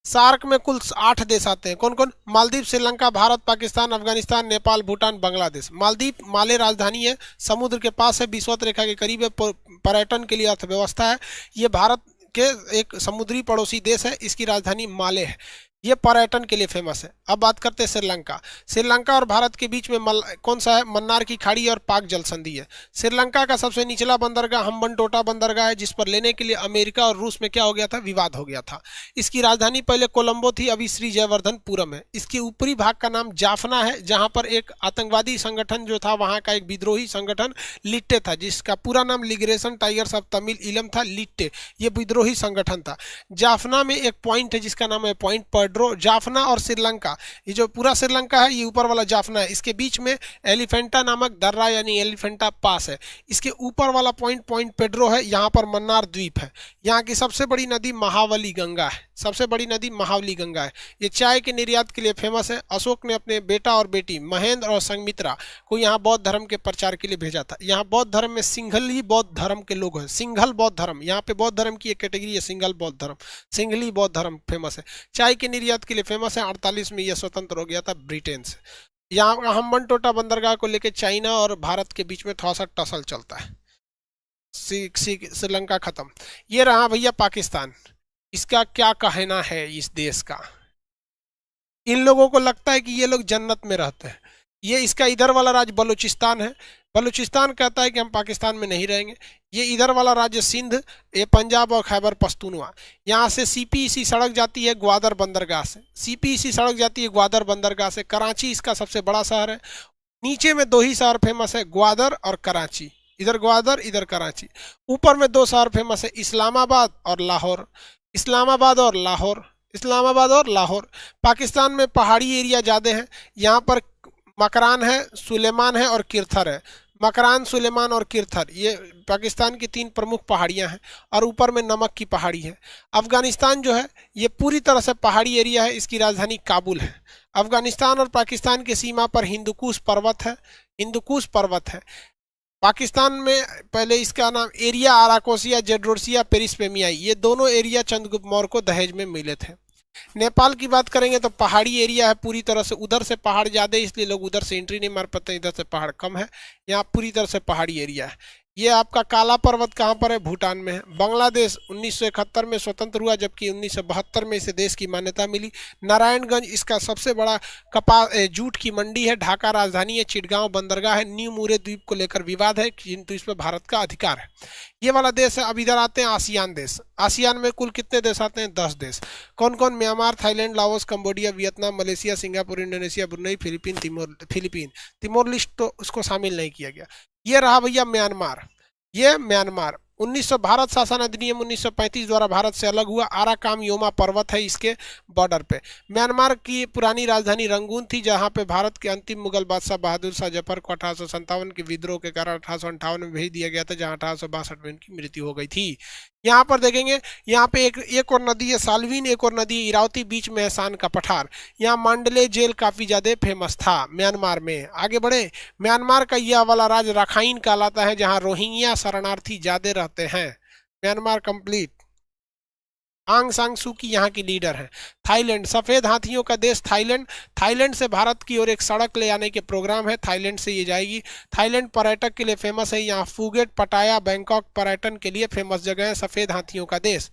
सार्क में कुल 8 देश आते हैं। कौन कौन? मालदीव, श्रीलंका, भारत, पाकिस्तान, अफगानिस्तान, नेपाल, भूटान, बांग्लादेश। मालदीव माले राजधानी है, समुद्र के पास है, विषुवत रेखा के करीब है, पर्यटन के लिए अर्थव्यवस्था है। ये भारत के एक समुद्री पड़ोसी देश है, इसकी राजधानी माले है। ये पर्यटन के लिए फेमस है। अब बात करते हैं श्रीलंका। श्रीलंका और भारत के बीच में कौन सा है? मन्नार की खाड़ी और पाक जल संधि है। श्रीलंका का सबसे निचला बंदरगाह हम्बनटोटा बंदरगाह है, जिस पर लेने के लिए अमेरिका और रूस में क्या हो गया था? विवाद हो गया था। इसकी राजधानी पहले कोलंबो थी, अभी श्री जयवर्धनपुरम है। इसके ऊपरी भाग का नाम जाफना है, जहां पर एक आतंकवादी संगठन जो था, वहां का एक विद्रोही संगठन लिट्टे था, जिसका पूरा नाम लिबरेशन टाइगर्स ऑफ तमिल इलम था। लिट्टे ये विद्रोही संगठन था। जाफना में एक पॉइंट है जिसका नाम है पॉइंट पेड्रो। जाफना और श्रीलंका, ये जो पूरा श्रीलंका है, ये ऊपर वाला जाफना है, इसके बीच में एलिफेंटा नामक दर्रा यानी एलिफेंटा पास है। इसके ऊपर वाला पॉइंट पॉइंट पेड्रो है, यहाँ पर मन्नार द्वीप है। यहाँ की सबसे बड़ी नदी महावली गंगा है। सबसे बड़ी नदी महावली गंगा है। ये चाय के निर्यात के लिए फेमस है। अशोक ने अपने बेटा और बेटी महेंद्र और संघमित्रा को यहाँ बौद्ध धर्म के प्रचार के लिए भेजा था। यहाँ बौद्ध धर्म में सिंघली बौद्ध धर्म के लोग हैं। सिंघल बौद्ध धर्म, यहाँ पे बौद्ध धर्म की एक कैटेगरी है सिंघल बौद्ध धर्म। सिंघली बौद्ध धर्म फेमस है। चाय के निर्यात के लिए फेमस है। 48 में यह स्वतंत्र हो गया था ब्रिटेन से। यहाँ हम्बनटोटा बंदरगाह को लेकर चाइना और भारत के बीच में थोड़ा सा टसल चलता है। श्रीलंका खत्म। ये रहा भैया पाकिस्तान। इसका क्या कहना है इस देश का? इन लोगों को लगता है कि ये लोग जन्नत में रहते हैं। ये इसका इधर वाला राज्य बलूचिस्तान है। बलूचिस्तान कहता है कि हम पाकिस्तान में नहीं रहेंगे। ये इधर वाला राज्य सिंध, ये पंजाब और खैबर पख्तूनख्वा। यहाँ से सीपीईसी सड़क जाती है ग्वादर बंदरगाह से। सीपीईसी सड़क जाती है ग्वादर बंदरगाह से। कराची इसका सबसे बड़ा शहर है। नीचे में दो ही शहर फेमस है, ग्वादर और कराची। इधर ग्वादर, इधर कराची। ऊपर में दो शहर फेमस है, इस्लामाबाद और लाहौर। इस्लामाबाद और लाहौर, इस्लामाबाद और लाहौर। पाकिस्तान में पहाड़ी एरिया ज़्यादा है। यहाँ पर मकरान है, सुलेमान है और किरथर है। मकरान, सुलेमान और किरथर ये पाकिस्तान की 3 प्रमुख पहाड़ियाँ हैं। और ऊपर में नमक की पहाड़ी है। अफगानिस्तान जो है ये पूरी तरह से पहाड़ी एरिया है। इसकी राजधानी काबुल है। अफगानिस्तान और पाकिस्तान की सीमा पर हिंदुकुश पर्वत है। हिंदुकुश पर्वत है। पाकिस्तान में पहले इसका नाम एरिया आराकोसिया, जेड्रोसिया, पेरिस्पेमियाई, ये दोनों एरिया चंद्रगुप्त मौर्य को दहेज में मिले थे। नेपाल की बात करेंगे तो पहाड़ी एरिया है पूरी तरह से। उधर से पहाड़ ज़्यादा है इसलिए लोग उधर से एंट्री नहीं मार पाते। इधर से पहाड़ कम है। यहाँ पूरी तरह से पहाड़ी एरिया है। ये आपका काला पर्वत कहाँ पर है? भूटान में है। बांग्लादेश 1971 में स्वतंत्र हुआ, जबकि 1972 में इसे देश की मान्यता मिली। नारायणगंज इसका सबसे बड़ा जूट की मंडी है। ढाका राजधानी है। चिटगांव बंदरगाह है। न्यू मुरे द्वीप को लेकर विवाद है, किंतु इस पर भारत का अधिकार है। ये वाला देश है। अब इधर आते हैं आसियान देश। आसियान में कुल कितने देश आते हैं? 10 देश। कौन कौन? Myanmar, Thailand, Laos, Cambodia, Vietnam, Malaysia, Singapore, Indonesia, Brunei, Philippine. Timor list तो उसको शामिल नहीं किया गया। ये रहा भैया म्यांमार। ये म्यांमार 1900 भारत शासन अधिनियम 1935 द्वारा भारत से अलग हुआ। आराकाम योमा पर्वत है इसके बॉर्डर पे। म्यांमार की पुरानी राजधानी रंगून थी, जहां पे भारत के अंतिम मुगल बादशाह बहादुर शाह जफर को 1857 के विद्रोह के कारण 1858 में भेज दिया गया था, जहां 1862 में उनकी मृत्यु हो गई थी। यहाँ पर देखेंगे, यहाँ पे एक और नदी है सालवीन, एक और नदी है इरावती, बीच में है सान का पठार। यहाँ मांडले जेल काफी ज्यादा फेमस था म्यांमार में। आगे बढ़े, म्यांमार का यह वाला राज्य राखाइन कहलाता है, जहाँ रोहिंग्या शरणार्थी ज्यादा रहते हैं। Myanmar complete. आंग सांग सू की यहाँ की लीडर है। थाईलैंड, सफेद हाथियों का देश थाईलैंड। थाईलैंड से भारत की ओर एक सड़क ले आने के प्रोग्राम है। थाईलैंड से ये जाएगी। थाईलैंड पर्यटक के लिए फेमस है। यहाँ फुगेट, पटाया, बैंकॉक पर्यटन के लिए फेमस जगह है। सफेद हाथियों का देश।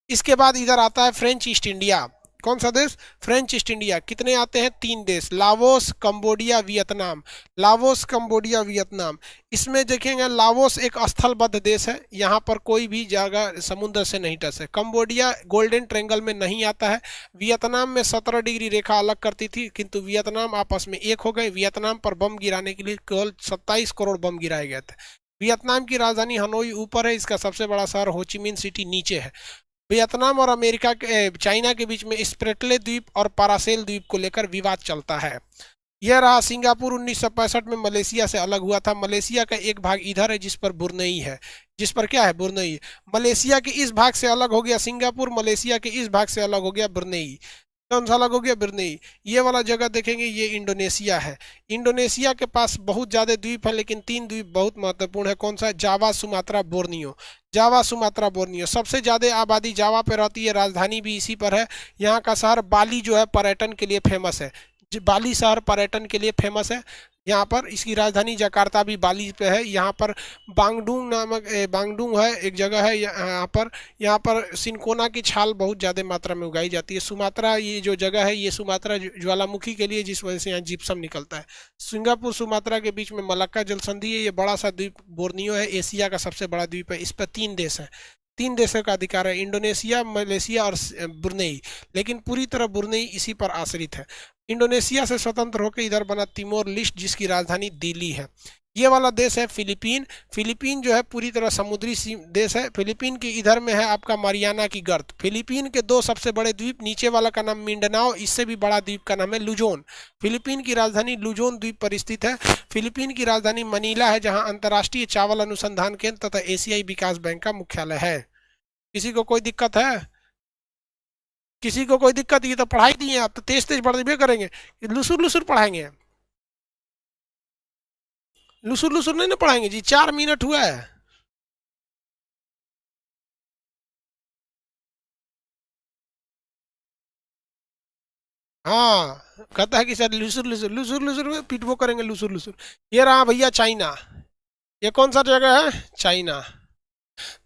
इसके बाद इधर आता है फ्रेंच ईस्ट इंडिया। कौन सा देश? French east India. कितने आते हैं? 3 देश, Laos, Cambodia, Vietnam. Laos, Cambodia, Vietnam. इसमें देखेंगे लाओस एक स्थलबद्ध देश है। यहाँ पर कोई भी जगह समुद्र से नहीं टच है। कंबोडिया गोल्डन ट्रायंगल में नहीं आता है। वियतनाम में 17 डिग्री रेखा अलग करती थी, किंतु वियतनाम आपस में एक हो गए। वियतनाम पर बम गिराने के लिए केवल 27 करोड़ बम गिराए गए थे। वियतनाम की राजधानी हनोई ऊपर है। इसका सबसे बड़ा शहर होचिमिन सिटी नीचे है। वियतनाम और अमेरिका के चाइना के बीच में स्प्रेटले द्वीप और पारासेल द्वीप को लेकर विवाद चलता है। यह रहा सिंगापुर। 1965 में मलेशिया से अलग हुआ था। मलेशिया का एक भाग इधर है जिस पर बुर्नई है। जिस पर क्या है? बुर्नई। मलेशिया के इस भाग से अलग हो गया सिंगापुर। मलेशिया के इस भाग से अलग हो गया बुर्नई। कौन सा अलग हो गया? बुर्नई। ये वाला जगह देखेंगे, ये इंडोनेशिया है। इंडोनेशिया के पास बहुत ज़्यादा द्वीप है, लेकिन 3 द्वीप बहुत महत्वपूर्ण है। कौन सा? जावा, सुमात्रा, बोर्नियो। जावा, सुमात्रा, बोर्नियो। सबसे ज़्यादा आबादी जावा पे रहती है। राजधानी भी इसी पर है। यहाँ का शहर बाली जो है पर्यटन के लिए फेमस है। बाली शहर पर्यटन के लिए फेमस है। यहाँ पर इसकी राजधानी जकार्ता भी बाली पे है। यहाँ पर बांगडुंग नामक बांगडुंग है एक जगह है। यहाँ पर सिनकोना की छाल बहुत ज़्यादा मात्रा में उगाई जाती है। सुमात्रा ये जो जगह है, ये सुमात्रा ज्वालामुखी के लिए, जिस वजह से यहाँ जिप्सम निकलता है। सिंगापुर सुमात्रा के बीच में मलक्का जल संधि है। ये बड़ा सा द्वीप बोर्नियो है, एशिया का सबसे बड़ा द्वीप है। इस पर 3 देश हैं। 3 देशों का अधिकार है, इंडोनेशिया, मलेशिया और ब्रुनई। लेकिन पूरी तरह ब्रुनई इसी पर आश्रित है। इंडोनेशिया से स्वतंत्र होकर इधर बना तिमोर लिस्ट, जिसकी राजधानी दिल्ली है। ये वाला देश है फिलीपीन। फिलीपीन जो है पूरी तरह समुद्री देश है। फिलीपीन के इधर में है आपका मारियाना की गर्त। फिलीपीन के 2 सबसे बड़े द्वीप, नीचे वाला का नाम मिंडनाओ, इससे भी बड़ा द्वीप का नाम है लुजोन। फिलीपीन की राजधानी लुजोन द्वीप पर स्थित है। फिलीपीन की राजधानी मनीला है, जहां अंतर्राष्ट्रीय चावल अनुसंधान केंद्र तथा एशियाई विकास बैंक का मुख्यालय है। किसी को कोई दिक्कत है? किसी को कोई दिक्कत, ये तो पढ़ाई दिए आप तो तेज तेज पढ़ भी करेंगे, लुसुर लुसुर पढ़ाएंगे, लुसुर लुसुर नहीं ना पढ़ाएंगे जी, 4 मिनट हुआ है। हाँ कहता है कि सर लुसुर लुसुर लुसुर लुसुर में पिटबो करेंगे लुसुर लुसुर। ये रहा भैया चाइना। ये कौन सा जगह है? चाइना।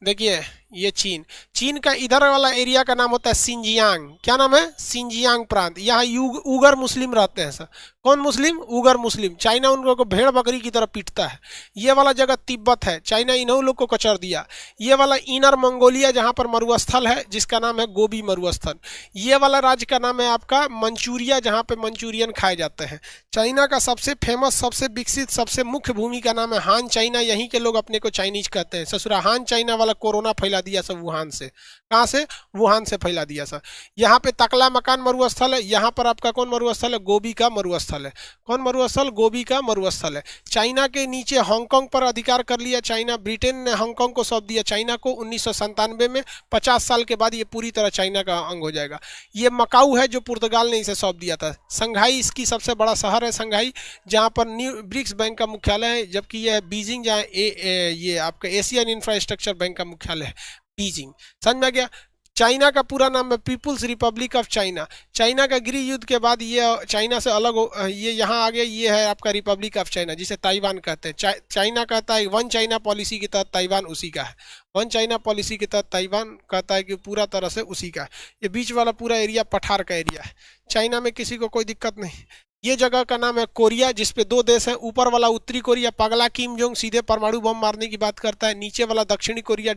देखिए ये चीन। चीन का इधर वाला एरिया का नाम होता है सिंजियांग। क्या नाम है? सिंजियांग प्रांत। यहाँ उगर मुस्लिम रहते हैं सर। कौन मुस्लिम? उगर मुस्लिम। चाइना उन लोगों को भेड़ बकरी की तरह पीटता है। ये वाला जगह तिब्बत है, चाइना इन्हों लोग को कचर दिया। ये वाला इनर मंगोलिया जहाँ पर मरुस्थल है जिसका नाम है गोबी मरुस्थल। ये वाला राज्य का नाम है आपका मंचूरिया, जहाँ पे मंचूरियन खाए जाते हैं। चाइना का सबसे फेमस, सबसे विकसित, सबसे मुख्य भूमि का नाम है हान चाइना। यहीं के लोग अपने को चाइनीज कहते हैं। ससुरा हान चाइना वाला कोरोना फैला दिया सब वुहान से। कहाँ से? वुहान से फैला दिया सर। यहाँ पे तकला मकान मरुस्थल है। यहाँ पर आपका कौन मरुस्थल है? गोबी का मरुस्थल है। कौन मरुस्थल? गोबी का मरुस्थल है। चाइना के नीचे हांगकांग पर अधिकार कर लिया चाइना। ब्रिटेन ने हांगकांग को सौंप दिया चाइना को 1997 में। 50 साल के बाद ये पूरी तरह चाइना का अंग हो जाएगा। ये मकाऊ है जो पुर्तगाल ने इसे सौंप दिया था। संघाई इसकी सबसे बड़ा शहर है, संघाई, जहाँ पर न्यू ब्रिक्स बैंक का मुख्यालय है, जबकि यह बीजिंग जहाँ ये आपका एशियन इंफ्रास्ट्रक्चर बैंक का मुख्यालय है, बीजिंग। समझ में आ गया? चाइना का पूरा नाम है People's Republic of China. China का गृह युद्ध के बाद ये चाइना से अलग ये यहाँ आ गया। ये है आपका रिपब्लिक ऑफ चाइना, जिसे ताइवान कहते हैं। चाइना कहता है वन चाइना पॉलिसी के तहत ताइवान उसी का है। वन चाइना पॉलिसी के तहत ताइवान कहता है कि पूरा तरह से उसी का है। ये बीच वाला पूरा एरिया पठार का एरिया है। चाइना में किसी को कोई दिक्कत नहीं। ये जगह का नाम है कोरिया, जिसपे दो देश हैं। ऊपर वाला उत्तरी कोरिया, पगला किम जोंग सीधे परमाणु बम मारने की बात करता है। नीचे वाला दक्षिणी कोरिया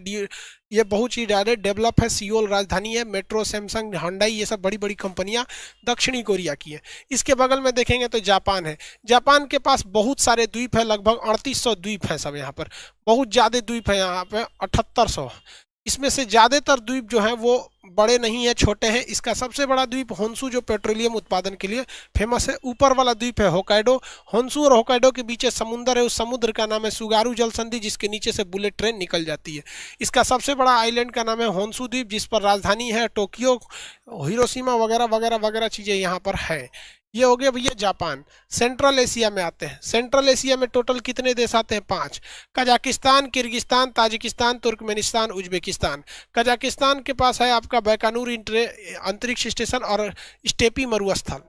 ये बहुत ही ज़्यादा डेवलप है। सियोल राजधानी है। मेट्रो, सैमसंग, हांडाई, ये सब बड़ी बड़ी कंपनियां दक्षिणी कोरिया की हैं। इसके बगल में देखेंगे तो जापान है। जापान के पास बहुत सारे द्वीप है, लगभग 3800 द्वीप है सब यहाँ पर। बहुत ज़्यादा द्वीप है यहाँ पे, 7800। इसमें से ज़्यादातर द्वीप जो हैं वो बड़े नहीं है, छोटे हैं। इसका सबसे बड़ा द्वीप होन्सू, जो पेट्रोलियम उत्पादन के लिए फेमस है। ऊपर वाला द्वीप है होकाइडो। होन्सू और होकाइडो के बीच समुद्र है, उस समुद्र का नाम है सुगारू जल संधि, जिसके नीचे से बुलेट ट्रेन निकल जाती है। इसका सबसे बड़ा आइलैंड का नाम है होन्सू द्वीप, जिस पर राजधानी है टोक्यो, हिरोशिमा वगैरह वगैरह वगैरह चीज़ें यहाँ पर है। ये हो गया भैया जापान। सेंट्रल एशिया में आते हैं। सेंट्रल एशिया में टोटल कितने देश आते हैं? 5। Kazakhstan, Kyrgyzstan, Tajikistan, Turkmenistan, Uzbekistan. Kazakhstan के पास है आपका बैकानूर अंतरिक्ष स्टेशन और स्टेपी मरुस्थल।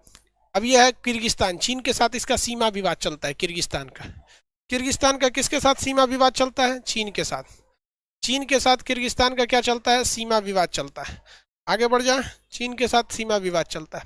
अब यह है किर्गिस्तान। चीन के साथ इसका सीमा विवाद चलता है किर्गिस्तान का। किर्गिस्तान का किसके साथ सीमा विवाद चलता है? चीन के साथ। चीन के साथ किर्गिस्तान का क्या चलता है? सीमा विवाद चलता है। आगे बढ़ जाए, चीन के साथ सीमा विवाद चलता है।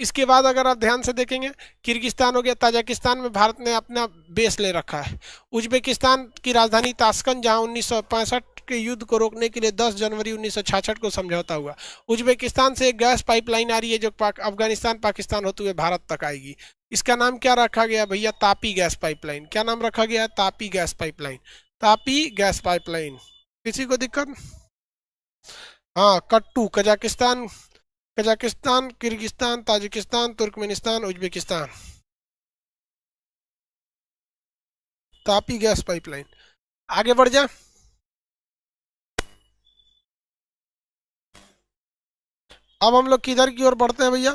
इसके बाद अगर आप ध्यान से देखेंगे, किर्गिस्तान हो गया। ताजिकिस्तान में भारत ने अपना बेस ले रखा है। उज्बेकिस्तान की राजधानी ताशकंद, जहां 1965 के युद्ध को रोकने के लिए 10 जनवरी 1966 को समझौता हुआ। उज्बेकिस्तान से एक गैस पाइपलाइन आ रही है जो अफगानिस्तान पाकिस्तान होते हुए भारत तक आएगी। इसका नाम क्या रखा गया भैया? Tapi gas pipeline. क्या नाम रखा गया? Tapi gas pipeline. Tapi gas pipeline. किसी को दिक्कत? हाँ, कट्टू। Kazakhstan, Kazakhstan, Kyrgyzstan, Tajikistan, Turkmenistan, Uzbekistan. Tapi gas pipeline. आगे बढ़ जा। अब हम लोग किधर की ओर बढ़ते हैं भैया?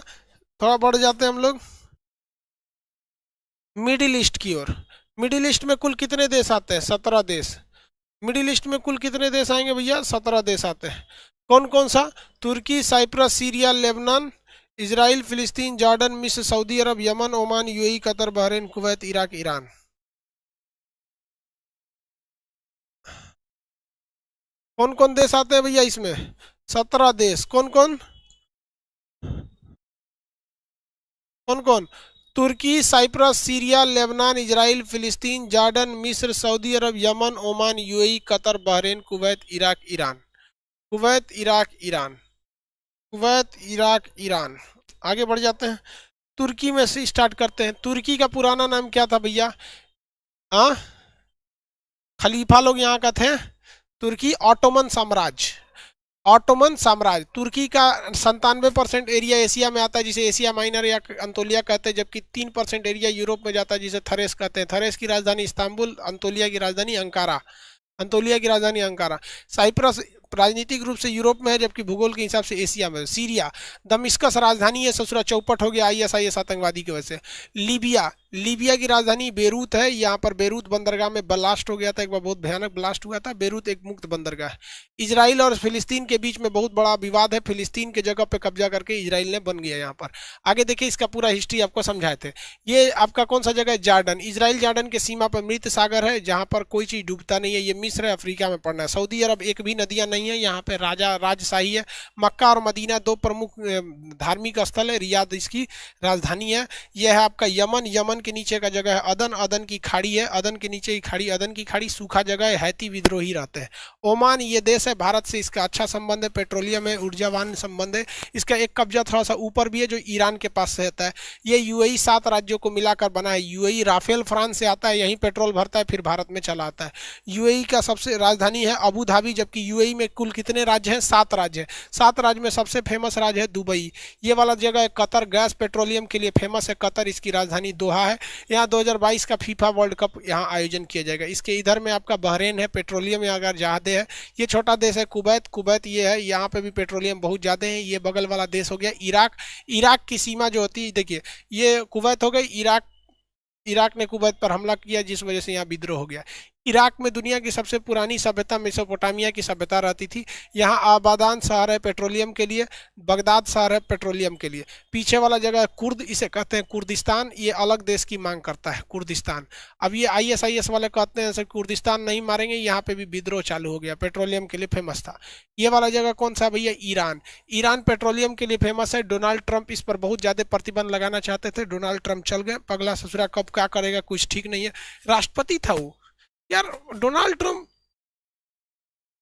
थोड़ा बढ़ जाते हैं हम लोग मिडिल ईस्ट की ओर। मिडिल ईस्ट में कुल कितने देश आते हैं? 17 देश। मिडिल ईस्ट में कुल कितने देश आएंगे भैया? 17 देश आते हैं। कौन कौन सा? तुर्की, साइप्रस, सीरिया, लेबनान, इजराइल, फिलिस्तीन, जॉर्डन, मिस्र, Saudi Arab, Yemen, Oman, UAE, Qatar, Bahrain, Kuwait, Iraq, Iran. कौन कौन देश आते हैं भैया इसमें? 17 देश। कौन कौन? कौन कौन? तुर्की, साइप्रस, सीरिया, लेबनान, इजराइल, फिलिस्तीन, जॉर्डन, मिस्र, Saudi Arab, Yemen, Oman, UAE, Qatar, Bahrain, Kuwait, Iraq, Iran. Kuwait, Iraq, Iran. Kuwait, Iraq, Iran. आगे बढ़ जाते हैं। तुर्की में से स्टार्ट करते हैं। तुर्की का पुराना नाम क्या था भैया? हाँ, खलीफा लोग यहाँ का थे। तुर्की ऑटोमन साम्राज्य। ऑटोमन साम्राज्य। तुर्की का 97% एरिया एशिया में आता है, जिसे एशिया माइनर या अंतोलिया कहते हैं, जबकि 3% एरिया यूरोप में जाता है, जिसे थरेस कहते हैं। थरेस की राजधानी इस्तांबुल, अंतोलिया की राजधानी अंकारा। अंतोलिया की राजधानी अंकारा। साइप्रस राजनीतिक रूप से यूरोप में है, जबकि भूगोल के हिसाब से एशिया में। सीरिया, दमिश्कस राजधानी है, ससुरा चौपट हो गया आईएसआईएस आतंकवादी की वजह से। लीबिया, लीबिया की राजधानी बेरूत है, यहाँ पर बेरूत बंदरगाह में ब्लास्ट हो गया था, एक बार बहुत भयानक ब्लास्ट हुआ था। बेरूत एक मुक्त बंदरगाह है। इजराइल और फिलिस्तीन के बीच में बहुत बड़ा विवाद है, फिलिस्तीन के जगह पे कब्जा करके इजराइल ने बन गया यहाँ पर। आगे देखिए, इसका पूरा हिस्ट्री आपको समझाए थे। ये आपका कौन सा जगह है? जॉर्डन। इजराइल जॉर्डन के सीमा पर मृत सागर है, जहाँ पर कोई चीज डूबता नहीं है। ये मिस्र है, अफ्रीका में पड़ना है। सऊदी अरब, एक भी नदियां नहीं है, यहाँ पे राजशाही है। मक्का और मदीना दो प्रमुख धार्मिक स्थल है, रियाद इसकी राजधानी है। यह है आपका यमन, यमन के नीचे का जगह है अदन, अदन की खाड़ी है, अदन के नीचे की खाड़ी, अदन की खाड़ी सूखा जगह है, हैती विद्रोही रहते हैं। ओमान, ये देश है, भारत से इसका अच्छा संबंध है, पेट्रोलियम है, ऊर्जावान संबंध है। इसका एक कब्जा थोड़ा सा ऊपर भी है, जो ईरान के पास से रहता है। ये यूएई 7 राज्यों को मिलाकर बना है। यूएई राफेल फ्रांस से आता है, यहीं पेट्रोल भरता है, फिर भारत में चला आता है। यूएई का सबसे राजधानी है अबू धाबी, जबकि यूएई में कुल कितने राज्य हैं? 7 राज्य हैं। 7 राज्य में सबसे फेमस राज्य है दुबई। ये वाला जगह है कतर, गैस पेट्रोलियम के लिए फेमस है कतर, इसकी राजधानी दोहा है। यहाँ 2022 का फीफा वर्ल्ड कप यहाँ आयोजन किया जाएगा। इसके इधर में आपका बहरेन है, पेट्रोलियम यहाँ अगर ज़्यादा है। ये छोटा देश है कुवैत, कुवैत ये है, यहाँ पे भी पेट्रोलियम बहुत ज़्यादा है। ये बगल वाला देश हो गया इराक। इराक की सीमा जो होती है, देखिए ये कुवैत हो गई, इराक, इराक ने कुवैत पर हमला किया, जिस वजह से यहाँ विद्रोह हो गया। इराक में दुनिया की सबसे पुरानी सभ्यता मेसोपोटामिया की सभ्यता रहती थी। यहाँ आबादान शहर है पेट्रोलियम के लिए, बगदाद शहर है पेट्रोलियम के लिए। पीछे वाला जगह कुर्द, इसे कहते हैं कुर्दिस्तान, ये अलग देश की मांग करता है कुर्दिस्तान। अब ये आईएसआईएस वाले कहते हैं सर कुर्दिस्तान नहीं मारेंगे, यहाँ पे भी विद्रोह चालू हो गया, पेट्रोलियम के लिए फेमस था। ये वाला जगह कौन सा भैया? ईरान। ईरान पेट्रोलियम के लिए फेमस है। डोनाल्ड ट्रंप इस पर बहुत ज़्यादा प्रतिबंध लगाना चाहते थे, डोनाल्ड ट्रंप चल गए। पगला ससुरा कब क्या करेगा कुछ ठीक नहीं है। राष्ट्रपति था वो यार, डोनाल्ड ट्रंप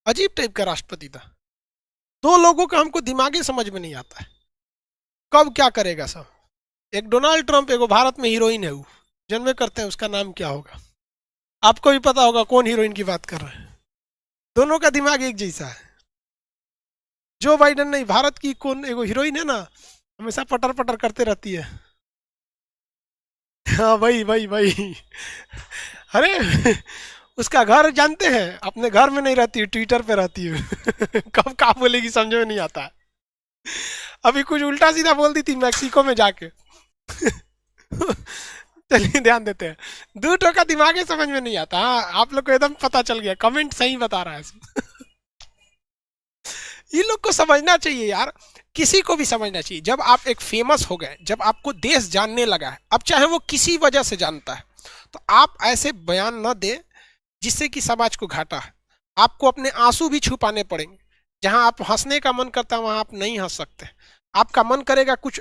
अजीब टाइप का राष्ट्रपति था। 2 लोगों का हमको दिमागी समझ में नहीं आता है, कब क्या करेगा सब। एक डोनाल्ड ट्रंप, एक भारत में हीरोइन है, वो जन्मे करते हैं, उसका नाम क्या होगा? आपको भी पता होगा कौन हीरोइन की बात कर रहे हैं। दोनों का दिमाग एक जैसा है। जो बाइडन नहीं, भारत की कौन एगो हीरोइन है ना, हमेशा पटर पटर करते रहती है। हाँ वही वही वही। अरे उसका घर जानते हैं, अपने घर में नहीं रहती है, ट्विटर पे रहती है। कब क्या बोलेगी समझ में नहीं आता है। अभी कुछ उल्टा सीधा बोल दी थी मैक्सिको में जाके। चलिए ध्यान देते हैं, 2 टो का दिमाग समझ में नहीं आता। हाँ आप लोग को एकदम पता चल गया, कमेंट सही बता रहा है। ये लोग को समझना चाहिए यार, किसी को भी समझना चाहिए। जब आप एक फेमस हो गए, जब आपको देश जानने लगा है, अब चाहे वो किसी वजह से जानता है, तो आप ऐसे बयान न दे जिससे कि समाज को घाटा है। आपको अपने आंसू भी छुपाने पड़ेंगे। जहां आप हंसने का मन करता है वहां आप नहीं हंस सकते। आपका मन करेगा कुछ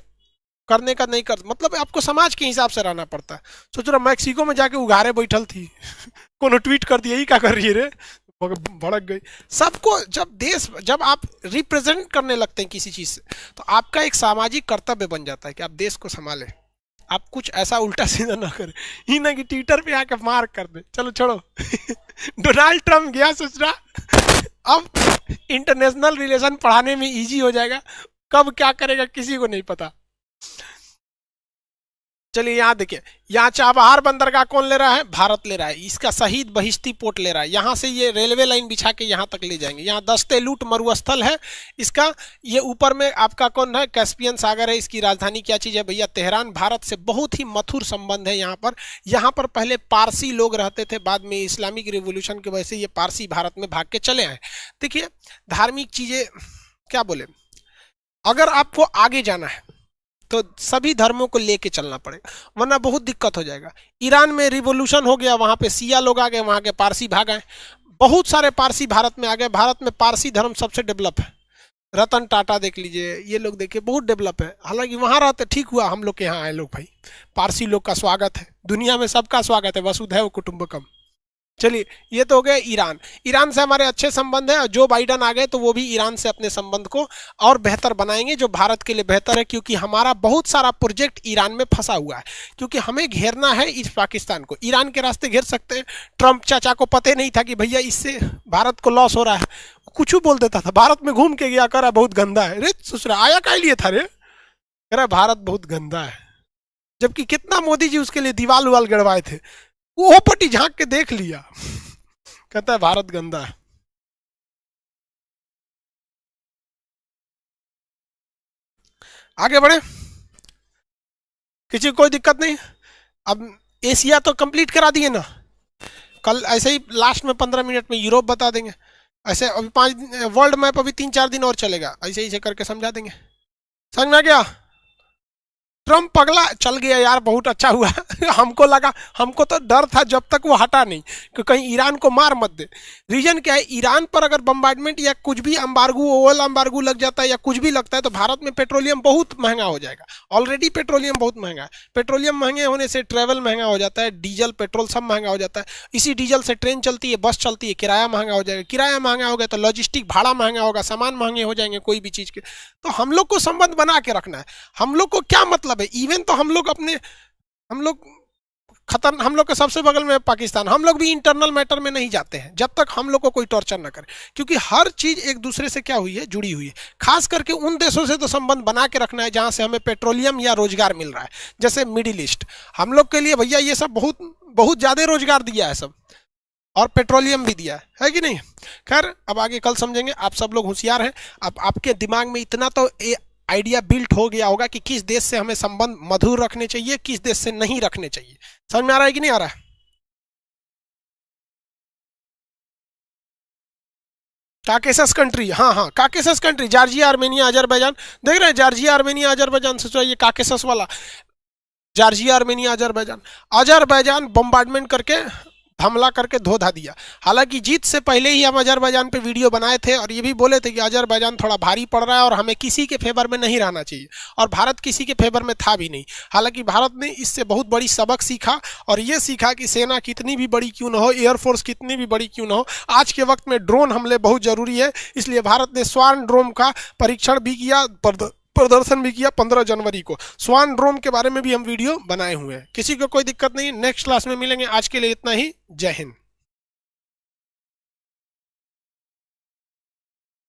करने का, नहीं कर, मतलब आपको समाज के हिसाब से रहना पड़ता है। सोच रहा मैक्सिको में जाके उघारे बैठल थी। कोनो ट्वीट कर दिया, ही क्या कर रही है रे, भड़क गई। सबको जब आप रिप्रेजेंट करने लगते हैं किसी चीज से, तो आपका एक सामाजिक कर्तव्य बन जाता है कि आप देश को संभालें। आप कुछ ऐसा उल्टा सीधा ना करें, ही ना कि ट्विटर पे आके मार कर दे। चलो छोड़ो। डोनाल्ड ट्रंप गया, सोच रहा अब इंटरनेशनल रिलेशन पढ़ाने में इजी हो जाएगा। कब क्या करेगा किसी को नहीं पता। चलिए यहाँ देखिए, यहाँ चाबहार बंदरगाह कौन ले रहा है? भारत ले रहा है। इसका शहीद बहिश्ती पोर्ट ले रहा है। यहाँ से ये रेलवे लाइन बिछा के यहाँ तक ले जाएंगे। यहाँ दस्ते लूट मरुस्थल है इसका। ये ऊपर में आपका कौन है? कैस्पियन सागर है। इसकी राजधानी क्या चीज़ है भैया? तेहरान। भारत से बहुत ही मधुर संबंध है यहाँ पर। यहाँ पर पहले पारसी लोग रहते थे, बाद में इस्लामिक रिवोल्यूशन की वजह से ये पारसी भारत में भाग के चले आए। देखिए धार्मिक चीज़ें क्या बोले, अगर आपको आगे जाना है तो सभी धर्मों को लेके चलना पड़ेगा, वरना बहुत दिक्कत हो जाएगा। ईरान में रिवोल्यूशन हो गया, वहाँ पे सिया लोग आ गए, वहाँ के पारसी भाग आए, बहुत सारे पारसी भारत में आ गए। भारत में पारसी धर्म सबसे डेवलप है। रतन टाटा देख लीजिए, ये लोग देखिए बहुत डेवलप है। हालांकि वहाँ रहते, ठीक हुआ हम लोग के यहाँ आए लोग भाई। पारसी लोग का स्वागत है, दुनिया में सबका स्वागत है, वसुधैव कुटुंबकम। चलिए ये तो हो गया ईरान। ईरान से हमारे अच्छे संबंध है। जो बाइडन आ गए तो वो भी ईरान से अपने संबंध को और बेहतर बनाएंगे, जो भारत के लिए बेहतर है, क्योंकि हमारा बहुत सारा प्रोजेक्ट ईरान में फंसा हुआ है। क्योंकि हमें घेरना है इस पाकिस्तान को, ईरान के रास्ते घेर सकते हैं। ट्रंप चाचा को पता नहीं था कि भैया इससे भारत को लॉस हो रहा है, कुछ बोल देता था। भारत में घूम के गया, करा बहुत गंदा है। अरे ससुरा आया क्या लिए था रे, कह रहा भारत बहुत गंदा है। जबकि कितना मोदी जी उसके लिए दीवाल उवाल गड़वाए थे, वो पट्टी झांक के देख लिया, कहता है भारत गंदा है। आगे बढ़े, किसी को कोई दिक्कत नहीं। अब एशिया तो कंप्लीट करा दिए ना, कल ऐसे ही लास्ट में 15 मिनट में यूरोप बता देंगे। ऐसे अभी 5 वर्ल्ड मैप अभी 3-4 दिन और चलेगा, ऐसे ही करके समझा देंगे। समझ में आ गया? ट्रम्प पगला चल गया यार, बहुत अच्छा हुआ हमको लगा, हमको तो डर था जब तक वो हटा नहीं कि कहीं ईरान को मार मत दे। रीजन क्या है, ईरान पर अगर बम्बार्डमेंट या कुछ भी अम्बार्गू, ओवल अम्बार्गू लग जाता है या कुछ भी लगता है तो भारत में पेट्रोलियम बहुत महंगा हो जाएगा। ऑलरेडी पेट्रोलियम बहुत महंगा है, पेट्रोलियम महंगे होने से ट्रेवल महंगा हो जाता है, डीजल पेट्रोल सब महंगा हो जाता है। इसी डीजल से ट्रेन चलती है, बस चलती है, किराया महंगा हो जाएगा, किराया महंगा हो गया तो लॉजिस्टिक भाड़ा महंगा होगा, सामान महंगे हो जाएंगे कोई भी चीज़ के। तो हम लोग को संबंध बना के रखना है। हम लोग को क्या मतलब है, इवन तो हम लोग अपने, हम लोग खतर, हम लोग के सबसे बगल में पाकिस्तान, हम लोग भी इंटरनल मैटर में नहीं जाते हैं जब तक हम लोग को कोई टॉर्चर ना करे, क्योंकि हर चीज एक दूसरे से क्या हुई है, जुड़ी हुई है। खास करके उन देशों से तो संबंध बना के रखना है जहां से हमें पेट्रोलियम या रोजगार मिल रहा है, जैसे मिडिल ईस्ट हम लोग के लिए भैया ये सब बहुत बहुत ज्यादा रोजगार दिया है सब, और पेट्रोलियम भी दिया है कि नहीं। खैर अब आगे कल समझेंगे, आप सब लोग होशियार हैं, अब आपके दिमाग में इतना तो आइडिया बिल्ट हो गया होगा कि किस देश से हमें संबंध मधुर रखने चाहिए, किस देश से नहीं रखने चाहिए। समझ में आ रहा है कि नहीं आ रहा है? काकेसस कंट्री, हाँ हाँ Caucasus country, Georgia Armenia Azerbaijan, देख रहे हैं जॉर्जिया आर्मेनिया अजरबैजान से चाहिए काकेसस वाला, Georgia Armenia Azerbaijan, Azerbaijan bombardment करके हमला करके धो धा दिया। हालांकि जीत से पहले ही हम अजरबैजान पे वीडियो बनाए थे और ये भी बोले थे कि अजरबैजान थोड़ा भारी पड़ रहा है और हमें किसी के फेवर में नहीं रहना चाहिए, और भारत किसी के फेवर में था भी नहीं। हालांकि भारत ने इससे बहुत बड़ी सबक सीखा, और ये सीखा कि सेना कितनी भी बड़ी क्यों ना हो, एयरफोर्स कितनी भी बड़ी क्यों ना हो, आज के वक्त में ड्रोन हमले बहुत जरूरी है। इसलिए भारत ने स्वान ड्रोन का परीक्षण भी किया, प्रदर्शन भी किया 15 जनवरी को। स्वान ड्रोन के बारे में भी हम वीडियो बनाए हुए हैं। किसी को कोई दिक्कत नहीं, नेक्स्ट क्लास में मिलेंगे। आज के लिए इतना ही, जय हिंद।